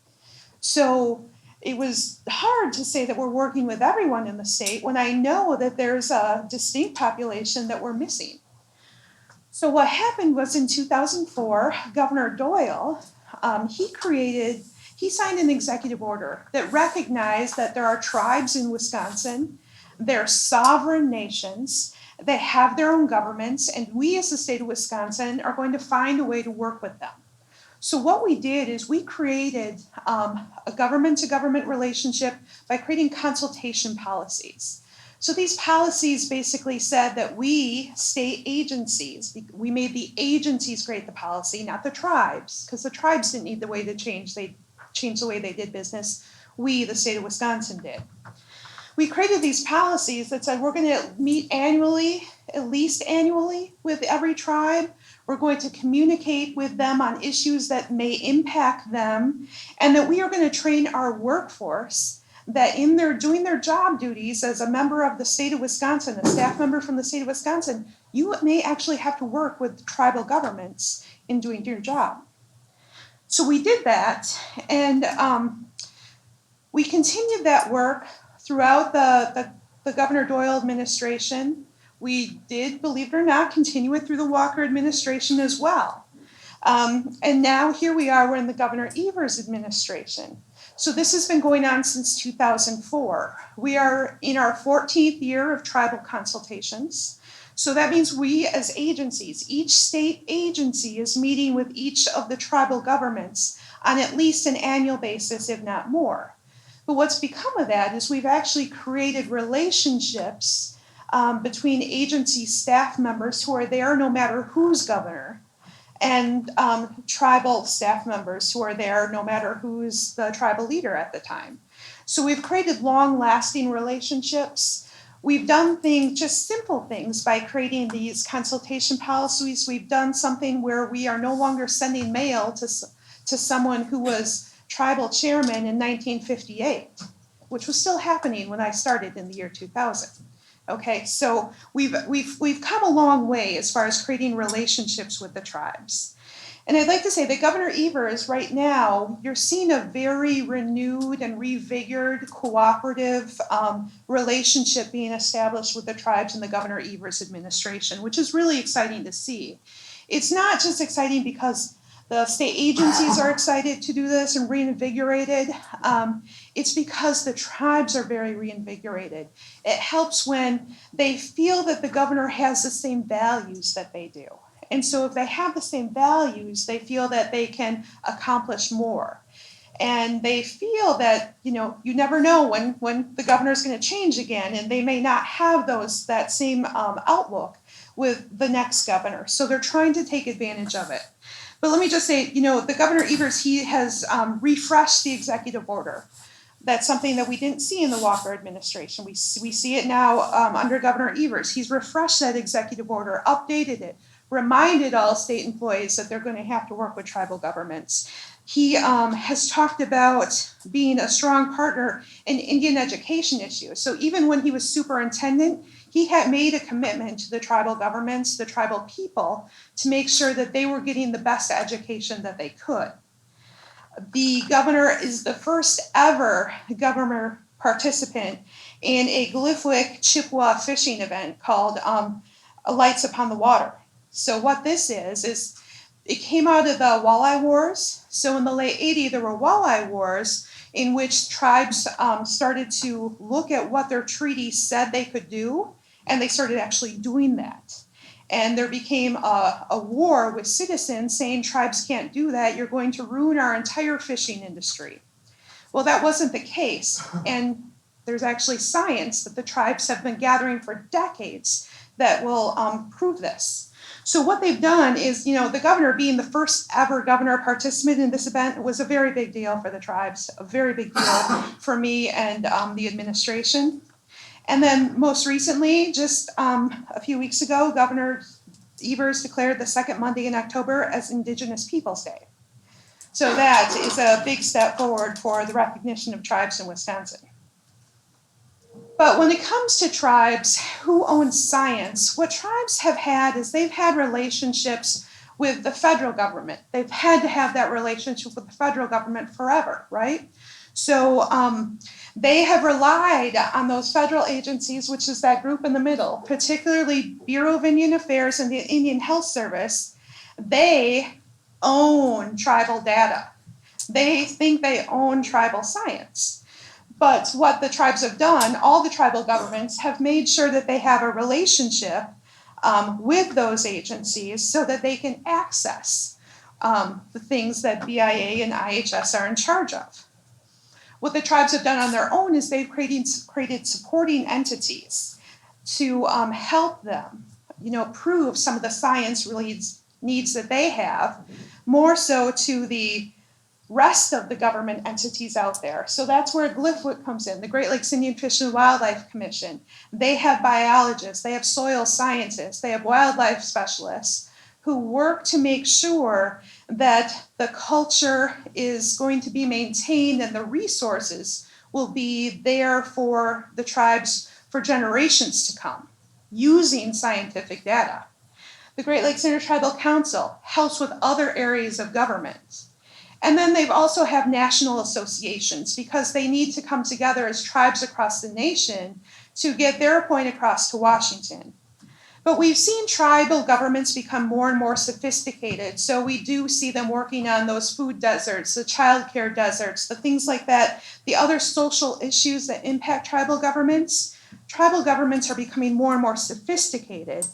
So it was hard to say that we're working with everyone in the state when I know that there's a distinct population that we're missing. So what happened was in 2004, Governor Doyle, he signed an executive order that recognized that there are tribes in Wisconsin, they're sovereign nations, they have their own governments, and we as the state of Wisconsin are going to find a way to work with them. So what we did is we created a government-to-government relationship by creating consultation policies. So these policies basically said that we, state agencies, we made the agencies create the policy, not the tribes, because the tribes didn't need the way to change. They changed the way they did business. We, the state of Wisconsin, did. We created these policies that said we're going to meet annually, at least annually, with every tribe. We're going to communicate with them on issues that may impact them, and that we are going to train our workforce that in doing their job duties as a member of the state of Wisconsin, a staff member from the state of Wisconsin, you may actually have to work with tribal governments in doing your job. So we did that, and we continued that work throughout the Governor Doyle administration. We did, believe it or not, continue it through the Walker administration as well. And now here we are, we're in the Governor Evers administration. So this has been going on since 2004. We are in our 14th year of tribal consultations. So that means we as agencies, each state agency is meeting with each of the tribal governments on at least an annual basis, if not more. But what's become of that is we've actually created relationships between agency staff members who are there no matter who's governor, and tribal staff members who are there no matter who's the tribal leader at the time. So we've created long-lasting relationships. We've done things, just simple things, by creating these consultation policies. We've done something where we are no longer sending mail to someone who was tribal chairman in 1958, which was still happening when I started in the year 2000. Okay, so we've come a long way as far as creating relationships with the tribes. And I'd like to say that Governor Evers, right now, you're seeing a very renewed and revigored cooperative relationship being established with the tribes in the Governor Evers administration, which is really exciting to see. It's not just exciting because The state agencies are excited to do this and reinvigorated. It's because the tribes are very reinvigorated. It helps when they feel that the governor has the same values that they do. And so if they have the same values, they feel that they can accomplish more. And they feel that, you never know when the governor's going to change again, and they may not have that same outlook with the next governor. So they're trying to take advantage of it. But let me just say, the Governor Evers, he has refreshed the executive order. That's something that we didn't see in the Walker administration. We see it now under Governor Evers. He's refreshed that executive order, updated it, reminded all state employees that they're going to have to work with tribal governments. He has talked about being a strong partner in Indian education issues. So even when he was superintendent, he had made a commitment to the tribal governments, the tribal people, to make sure that they were getting the best education that they could. The governor is the first ever governor participant in a Glifook Chippewa fishing event called Lights Upon the Water. So what this is it came out of the walleye wars. So in the late 80s, there were walleye wars in which tribes started to look at what their treaties said they could do, and they started actually doing that. And there became a war with citizens saying tribes can't do that, you're going to ruin our entire fishing industry. Well, that wasn't the case. And there's actually science that the tribes have been gathering for decades that will prove this. So what they've done is, the governor being the first ever governor participant in this event was a very big deal for the tribes, a very big deal for me and the administration. And then most recently, just a few weeks ago, Governor Evers declared the second Monday in October as Indigenous Peoples Day. So that is a big step forward for the recognition of tribes in Wisconsin. But when it comes to tribes who own science, what tribes have had is they've had relationships with the federal government. They've had to have that relationship with the federal government forever, right? So they have relied on those federal agencies, which is that group in the middle, particularly Bureau of Indian Affairs and the Indian Health Service. They own tribal data. They think they own tribal science. But what the tribes have done, all the tribal governments have made sure that they have a relationship with those agencies so that they can access the things that BIA and IHS are in charge of. What the tribes have done on their own is they've created supporting entities to help them, prove some of the science needs that they have, more so to the rest of the government entities out there. So that's where Glifook comes in, the Great Lakes Indian Fish and Wildlife Commission. They have biologists, they have soil scientists, they have wildlife specialists who work to make sure that the culture is going to be maintained and the resources will be there for the tribes for generations to come, using scientific data. The Great Lakes Intertribal Council helps with other areas of government. And then they've also have national associations because they need to come together as tribes across the nation to get their point across to Washington. But we've seen tribal governments become more and more sophisticated. So we do see them working on those food deserts, the childcare deserts, the things like that, the other social issues that impact tribal governments. Tribal governments are becoming more and more sophisticated.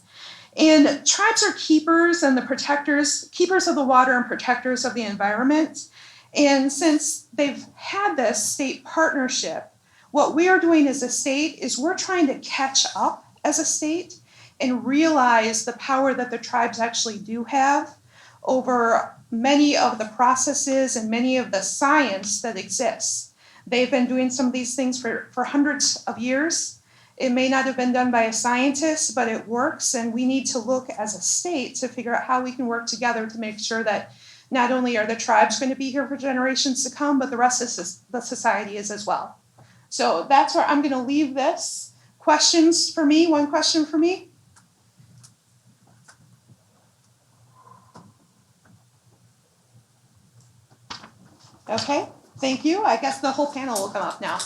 And tribes are keepers and the protectors, keepers of the water and protectors of the environment. And since they've had this state partnership, what we are doing as a state is we're trying to catch up as a state and realize the power that the tribes actually do have over many of the processes and many of the science that exists. They've been doing some of these things for hundreds of years. It may not have been done by a scientist, but it works, and we need to look as a state to figure out how we can work together to make sure that not only are the tribes going to be here for generations to come, but the rest of the society is as well. So that's where I'm going to leave this. Questions for me? One question for me? Okay, thank you. I guess the whole panel will come up now.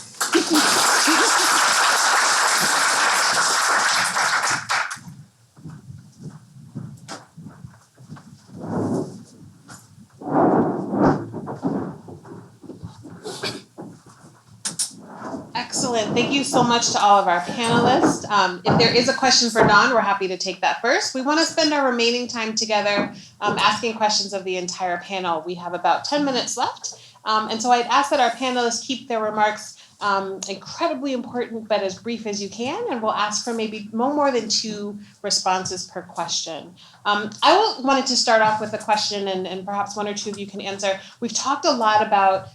Excellent. Thank you so much to all of our panelists. If there is a question for Dawn, we're happy to take that first. We want to spend our remaining time together asking questions of the entire panel. We have about 10 minutes left. And so I'd ask that our panelists keep their remarks incredibly important, but as brief as you can, and we'll ask for maybe no more than 2 responses per question. Wanted to start off with a question, and perhaps 1 or 2 of you can answer. We've talked a lot about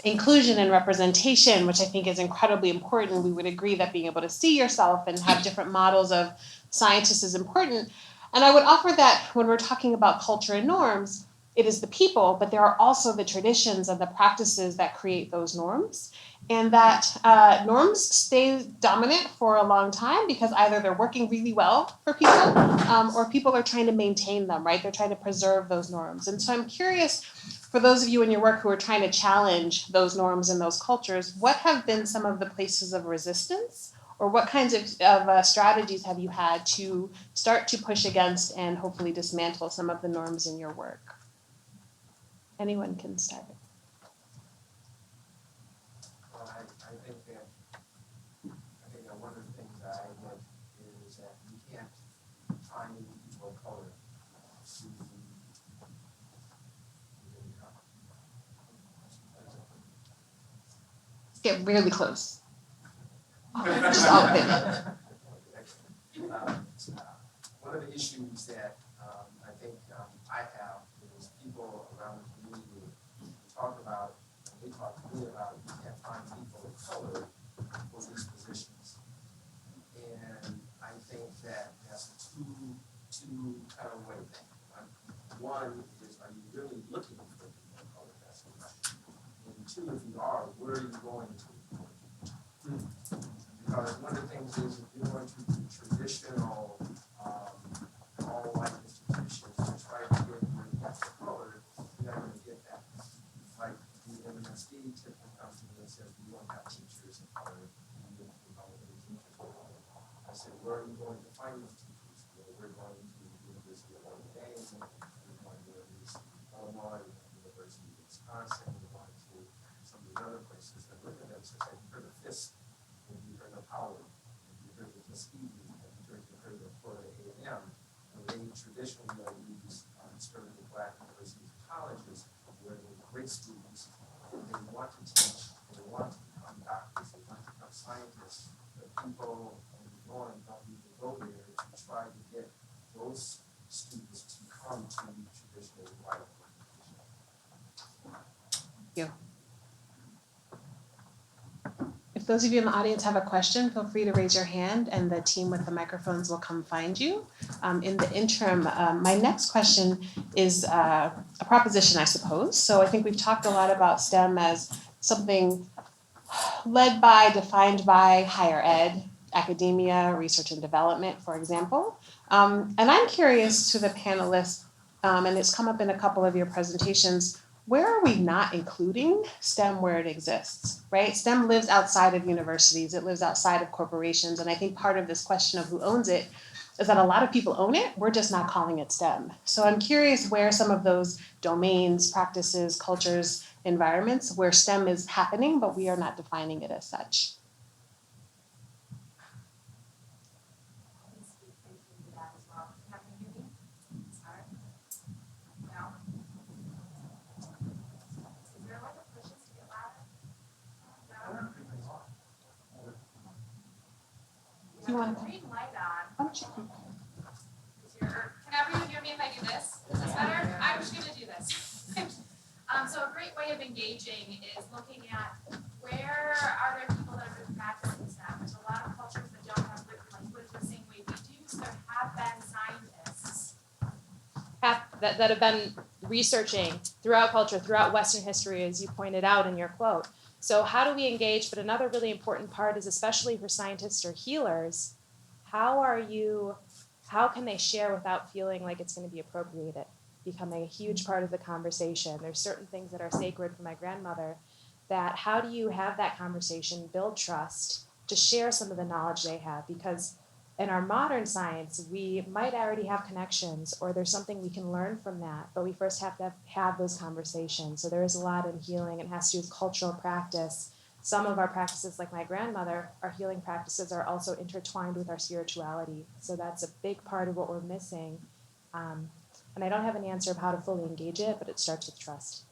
inclusion and representation, which I think is incredibly important. We would agree that being able to see yourself and have different models of scientists is important. And I would offer that when we're talking about culture and norms, it is the people, but there are also the traditions and the practices that create those norms. And that norms stay dominant for a long time because either they're working really well for people or people are trying to maintain them, right? They're trying to preserve those norms. And so I'm curious, for those of you in your work who are trying to challenge those norms and those cultures, what have been some of the places of resistance, or what kinds of strategies have you had to start to push against and hopefully dismantle some of the norms in your work? Anyone can start. Well, I think that one of the things that I get is that you can't find people of color to Get really close. Just out there. One of the issues that I think I have is people around the community talk about, they talk to me about, you can't find people of color for these positions. And I think that that's a two kind of way thing. One is, are you really looking for people of color? That's the question. And 2, if you are, where are you going to? Because one of the things is, if you're going to the traditional all white institutions to try to get your people of color, you're not going to get that. Like the MSD typically comes to me and says, we don't have teachers of color. We don't know any teachers of color. I said, where are you going to find those teachers? Well, we're going to the University of Notre Dame, we're going to the University of Illinois, we're going to the University of Wisconsin, we're going to some of these other places. And look at them and say, you heard of Fisk, and you heard of Howard, and you heard of Tuskegee, and you heard of Florida A&M. And they traditionally are these conservative black universities and colleges where they're great students, and they want to teach, and they want to become doctors, they want to become scientists, but people don't even go there to try to get those students to come to the traditional white education. Thank you. If those of you in the audience have a question, feel free to raise your hand and the team with the microphones will come find you. In the interim, my next question is a proposition, I suppose. So I think we've talked a lot about STEM as something led by, defined by higher ed, academia, research and development, for example. And I'm curious to the panelists, and it's come up in a couple of your presentations, where are we not including STEM where it exists, right? STEM lives outside of universities, it lives outside of corporations, and I think part of this question of who owns it is that a lot of people own it, we're just not calling it STEM. So I'm curious where some of those domains, practices, cultures, environments, where STEM is happening, but we are not defining it as such. You want to green light on. Oh, sure. Can everyone hear me if I do this? Is this better? I'm just gonna do this. So a great way of engaging is looking at where are there people that have been practicing STEM. There's a lot of cultures that don't have written language the same way we do, so there have been scientists that have been researching throughout culture, throughout Western history, as you pointed out in your quote. So how do we engage? But another really important part is, especially for scientists or healers, how can they share without feeling like it's going to be appropriated, becoming a huge part of the conversation? There's certain things that are sacred for my grandmother, that how do you have that conversation, build trust, to share some of the knowledge they have? Because in our modern science, we might already have connections, or there's something we can learn from that, but we first have to have those conversations. So there is a lot in healing. It has to do with cultural practice some of our practices, like my grandmother, our healing practices are also intertwined with our spirituality. So that's a big part of what we're missing. And I don't have an answer of how to fully engage it, but it starts with trust.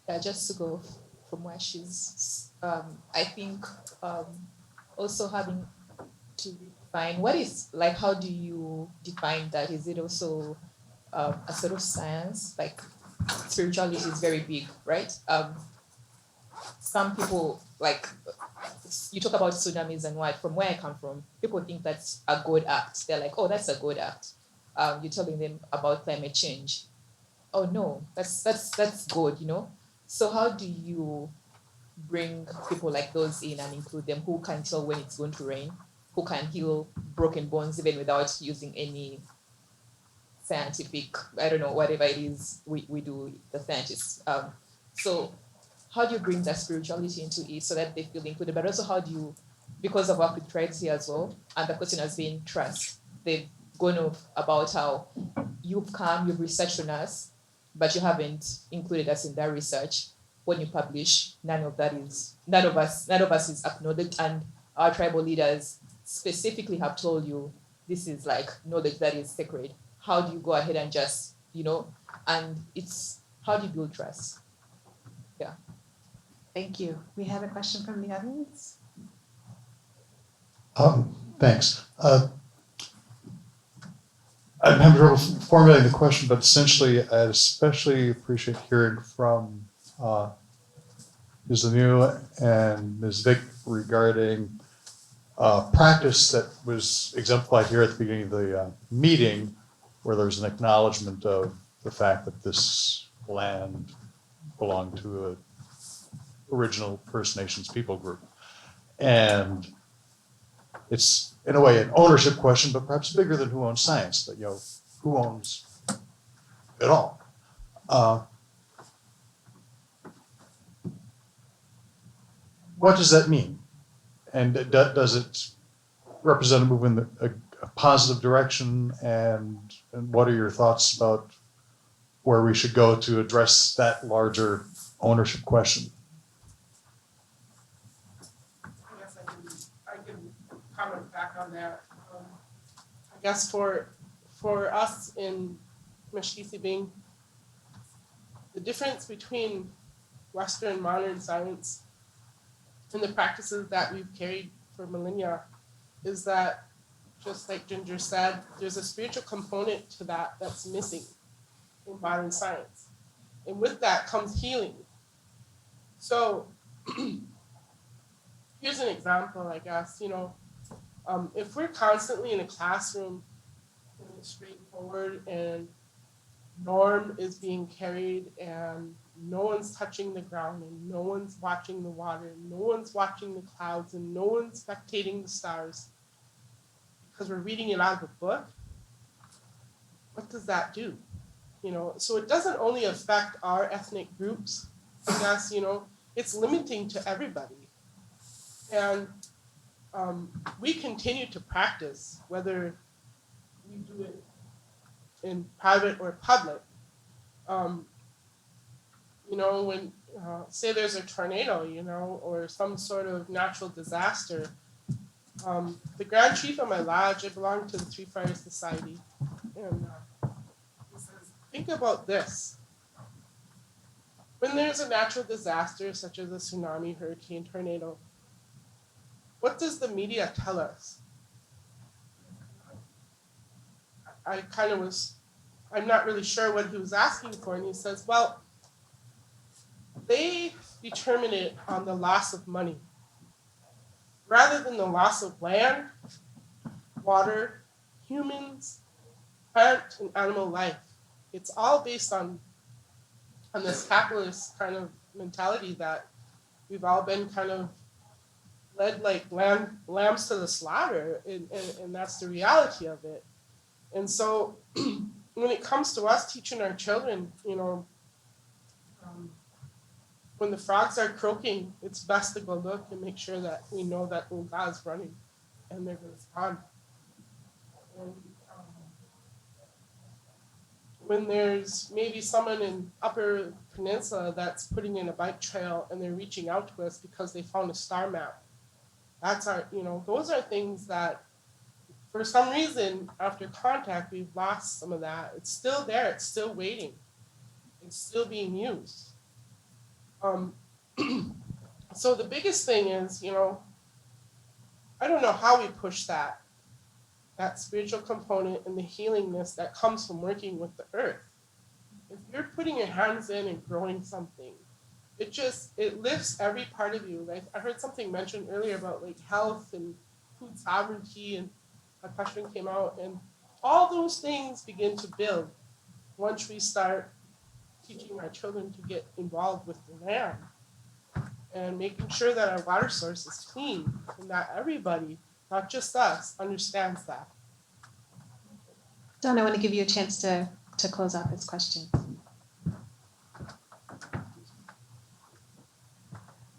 Yeah, just to go from where she's, I think also having to define what is, like, how do you define that? Is it also a sort of science? Like, spirituality is very big, right? Some people, like, you talk about tsunamis and what, from where I come from, people think that's a good act. They're like, oh, that's a good act. You're telling them about climate change. Oh no, that's good, you know? So how do you bring people like those in and include them who can tell when it's going to rain, who can heal broken bones even without using any scientific, I don't know, whatever it is we do, the scientists. So how do you bring that spirituality into it so that they feel included? But also how do you, because of work with tribes here as well, and the question has been trust. They've gone off about how you've come, you've researched on us, but you haven't included us in that research. When you publish, none of us is acknowledged, and our tribal leaders specifically have told you this is like knowledge that is sacred. How do you go ahead and just, you know, and it's how do you build trust? Yeah. Thank you. We have a question from the audience. Thanks. I'm having trouble formulating the question, but essentially, I'd especially appreciate hearing from Ms. Lemieux and Ms. Vick regarding practice that was exemplified here at the beginning of the meeting, where there's an acknowledgement of the fact that this land belonged to a original First Nations people group. And it's, in a way, an ownership question, but perhaps bigger than who owns science, but, you know, who owns it all? What does that mean? And does it represent a move in a positive direction? And what are your thoughts about where we should go to address that larger ownership question? I guess I can comment back on that. I guess for us in Mishkisibing, the difference between Western modern science and the practices that we've carried for millennia is that, just like Ginger said, there's a spiritual component to that that's missing in modern science. And with that comes healing. So here's an example, I guess, you know, if we're constantly in a classroom and it's straightforward and norm is being carried and no one's touching the ground and no one's watching the water and no one's watching the clouds and no one's spectating the stars because we're reading it out of a book, what does that do? You know, so it doesn't only affect our ethnic groups, I guess, you know, it's limiting to everybody. And we continue to practice, whether we do it in private or public. You know, when, say there's a tornado, you know, or some sort of natural disaster, the Grand Chief of my lodge, I belong to the Three Fires Society, and he says, think about this. When there's a natural disaster, such as a tsunami, hurricane, tornado, what does the media tell us? I'm not really sure what he was asking for, and he says, well, they determine it on the loss of money, rather than the loss of land, water, humans, plant, and animal life. It's all based on this capitalist kind of mentality that we've all been kind of led like lambs to the slaughter, and that's the reality of it. And so when it comes to us teaching our children, you know, when the frogs are croaking, it's best to go look and make sure that we know that Ulga is running and they're going to respond. And when there's maybe someone in Upper Peninsula that's putting in a bike trail and they're reaching out to us because they found a star map. That's our, those are things that for some reason after contact we've lost some of that. It's still there, it's still waiting. It's still being used. So the biggest thing is, I don't know how we push that spiritual component and the healingness that comes from working with the earth. If you're putting your hands in and growing something, it lifts every part of you. Like I heard something mentioned earlier about like health and food sovereignty, and a question came out, and all those things begin to build once we start teaching our children to get involved with the land and making sure that our water source is clean and that everybody, not just us, understands that. Don, I want to give you a chance to close out this question.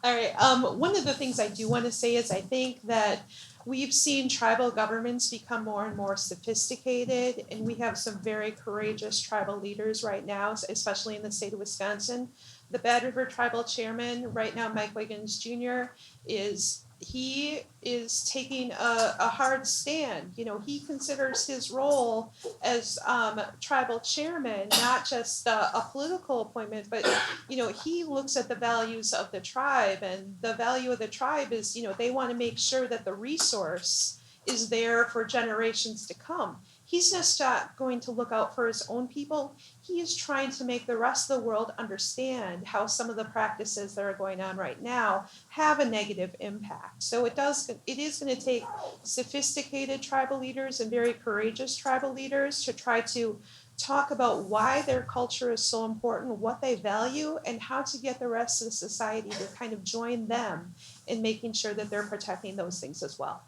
All right. One of the things I do want to say is I think that we've seen tribal governments become more and more sophisticated, and we have some very courageous tribal leaders right now, especially in the state of Wisconsin. The Bad River Tribal Chairman right now, Mike Wiggins Jr., is taking a hard stand. He considers his role as tribal chairman not just a political appointment, but he looks at the values of the tribe, and the value of the tribe is they want to make sure that the resource is there for generations to come. He's just not going to look out for his own people. He is trying to make the rest of the world understand how some of the practices that are going on right now have a negative impact. So it is going to take sophisticated tribal leaders and very courageous tribal leaders to try to talk about why their culture is so important, what they value, and how to get the rest of the society to kind of join them in making sure that they're protecting those things as well.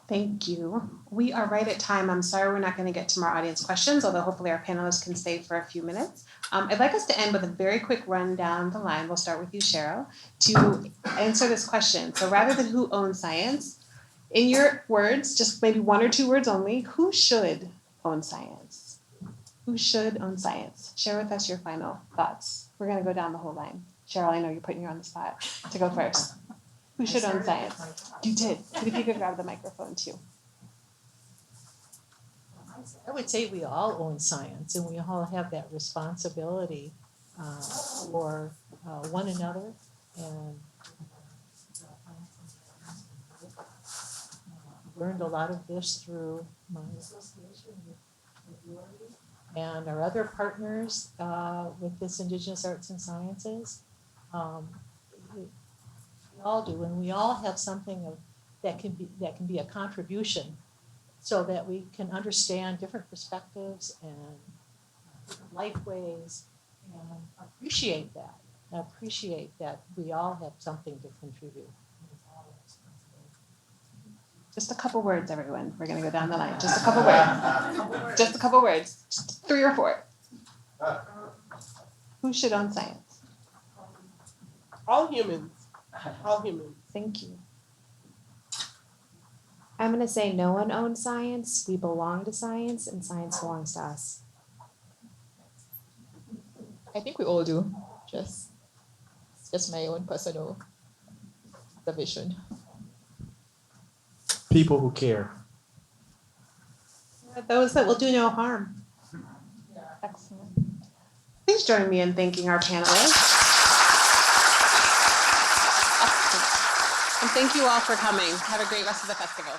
Thank you. We are right at time. I'm sorry we're not going to get to more audience questions, although hopefully our panelists can stay for a few minutes. I'd like us to end with a very quick run down the line. We'll start with you, Cheryl, to answer this question. So rather than who owns science, in your words, just maybe one or two words only, who should own science? Who should own science? Share with us your final thoughts. We're going to go down the whole line. Cheryl, I know you're putting you on the spot to go first. Who should own science? You did. But if you could grab the microphone too. I would say we all own science, and we all have that responsibility for one another. And learned a lot of this through my association with Lori and our other partners with this Indigenous Arts and Sciences. We all do, and we all have something that can be a contribution, so that we can understand different perspectives and different life ways, and appreciate that we all have something to contribute. Just a couple words, everyone. We're going to go down the line. Just a couple words. Just a couple words. Just 3 or 4. Who should own science? All humans. All humans. Thank you. I'm going to say no one owns science. We belong to science, and science belongs to us. I think we all do. It's just my own personal division. People who care. Those that will do no harm. Excellent. Please join me in thanking our panelists. And thank you all for coming. Have a great rest of the festival.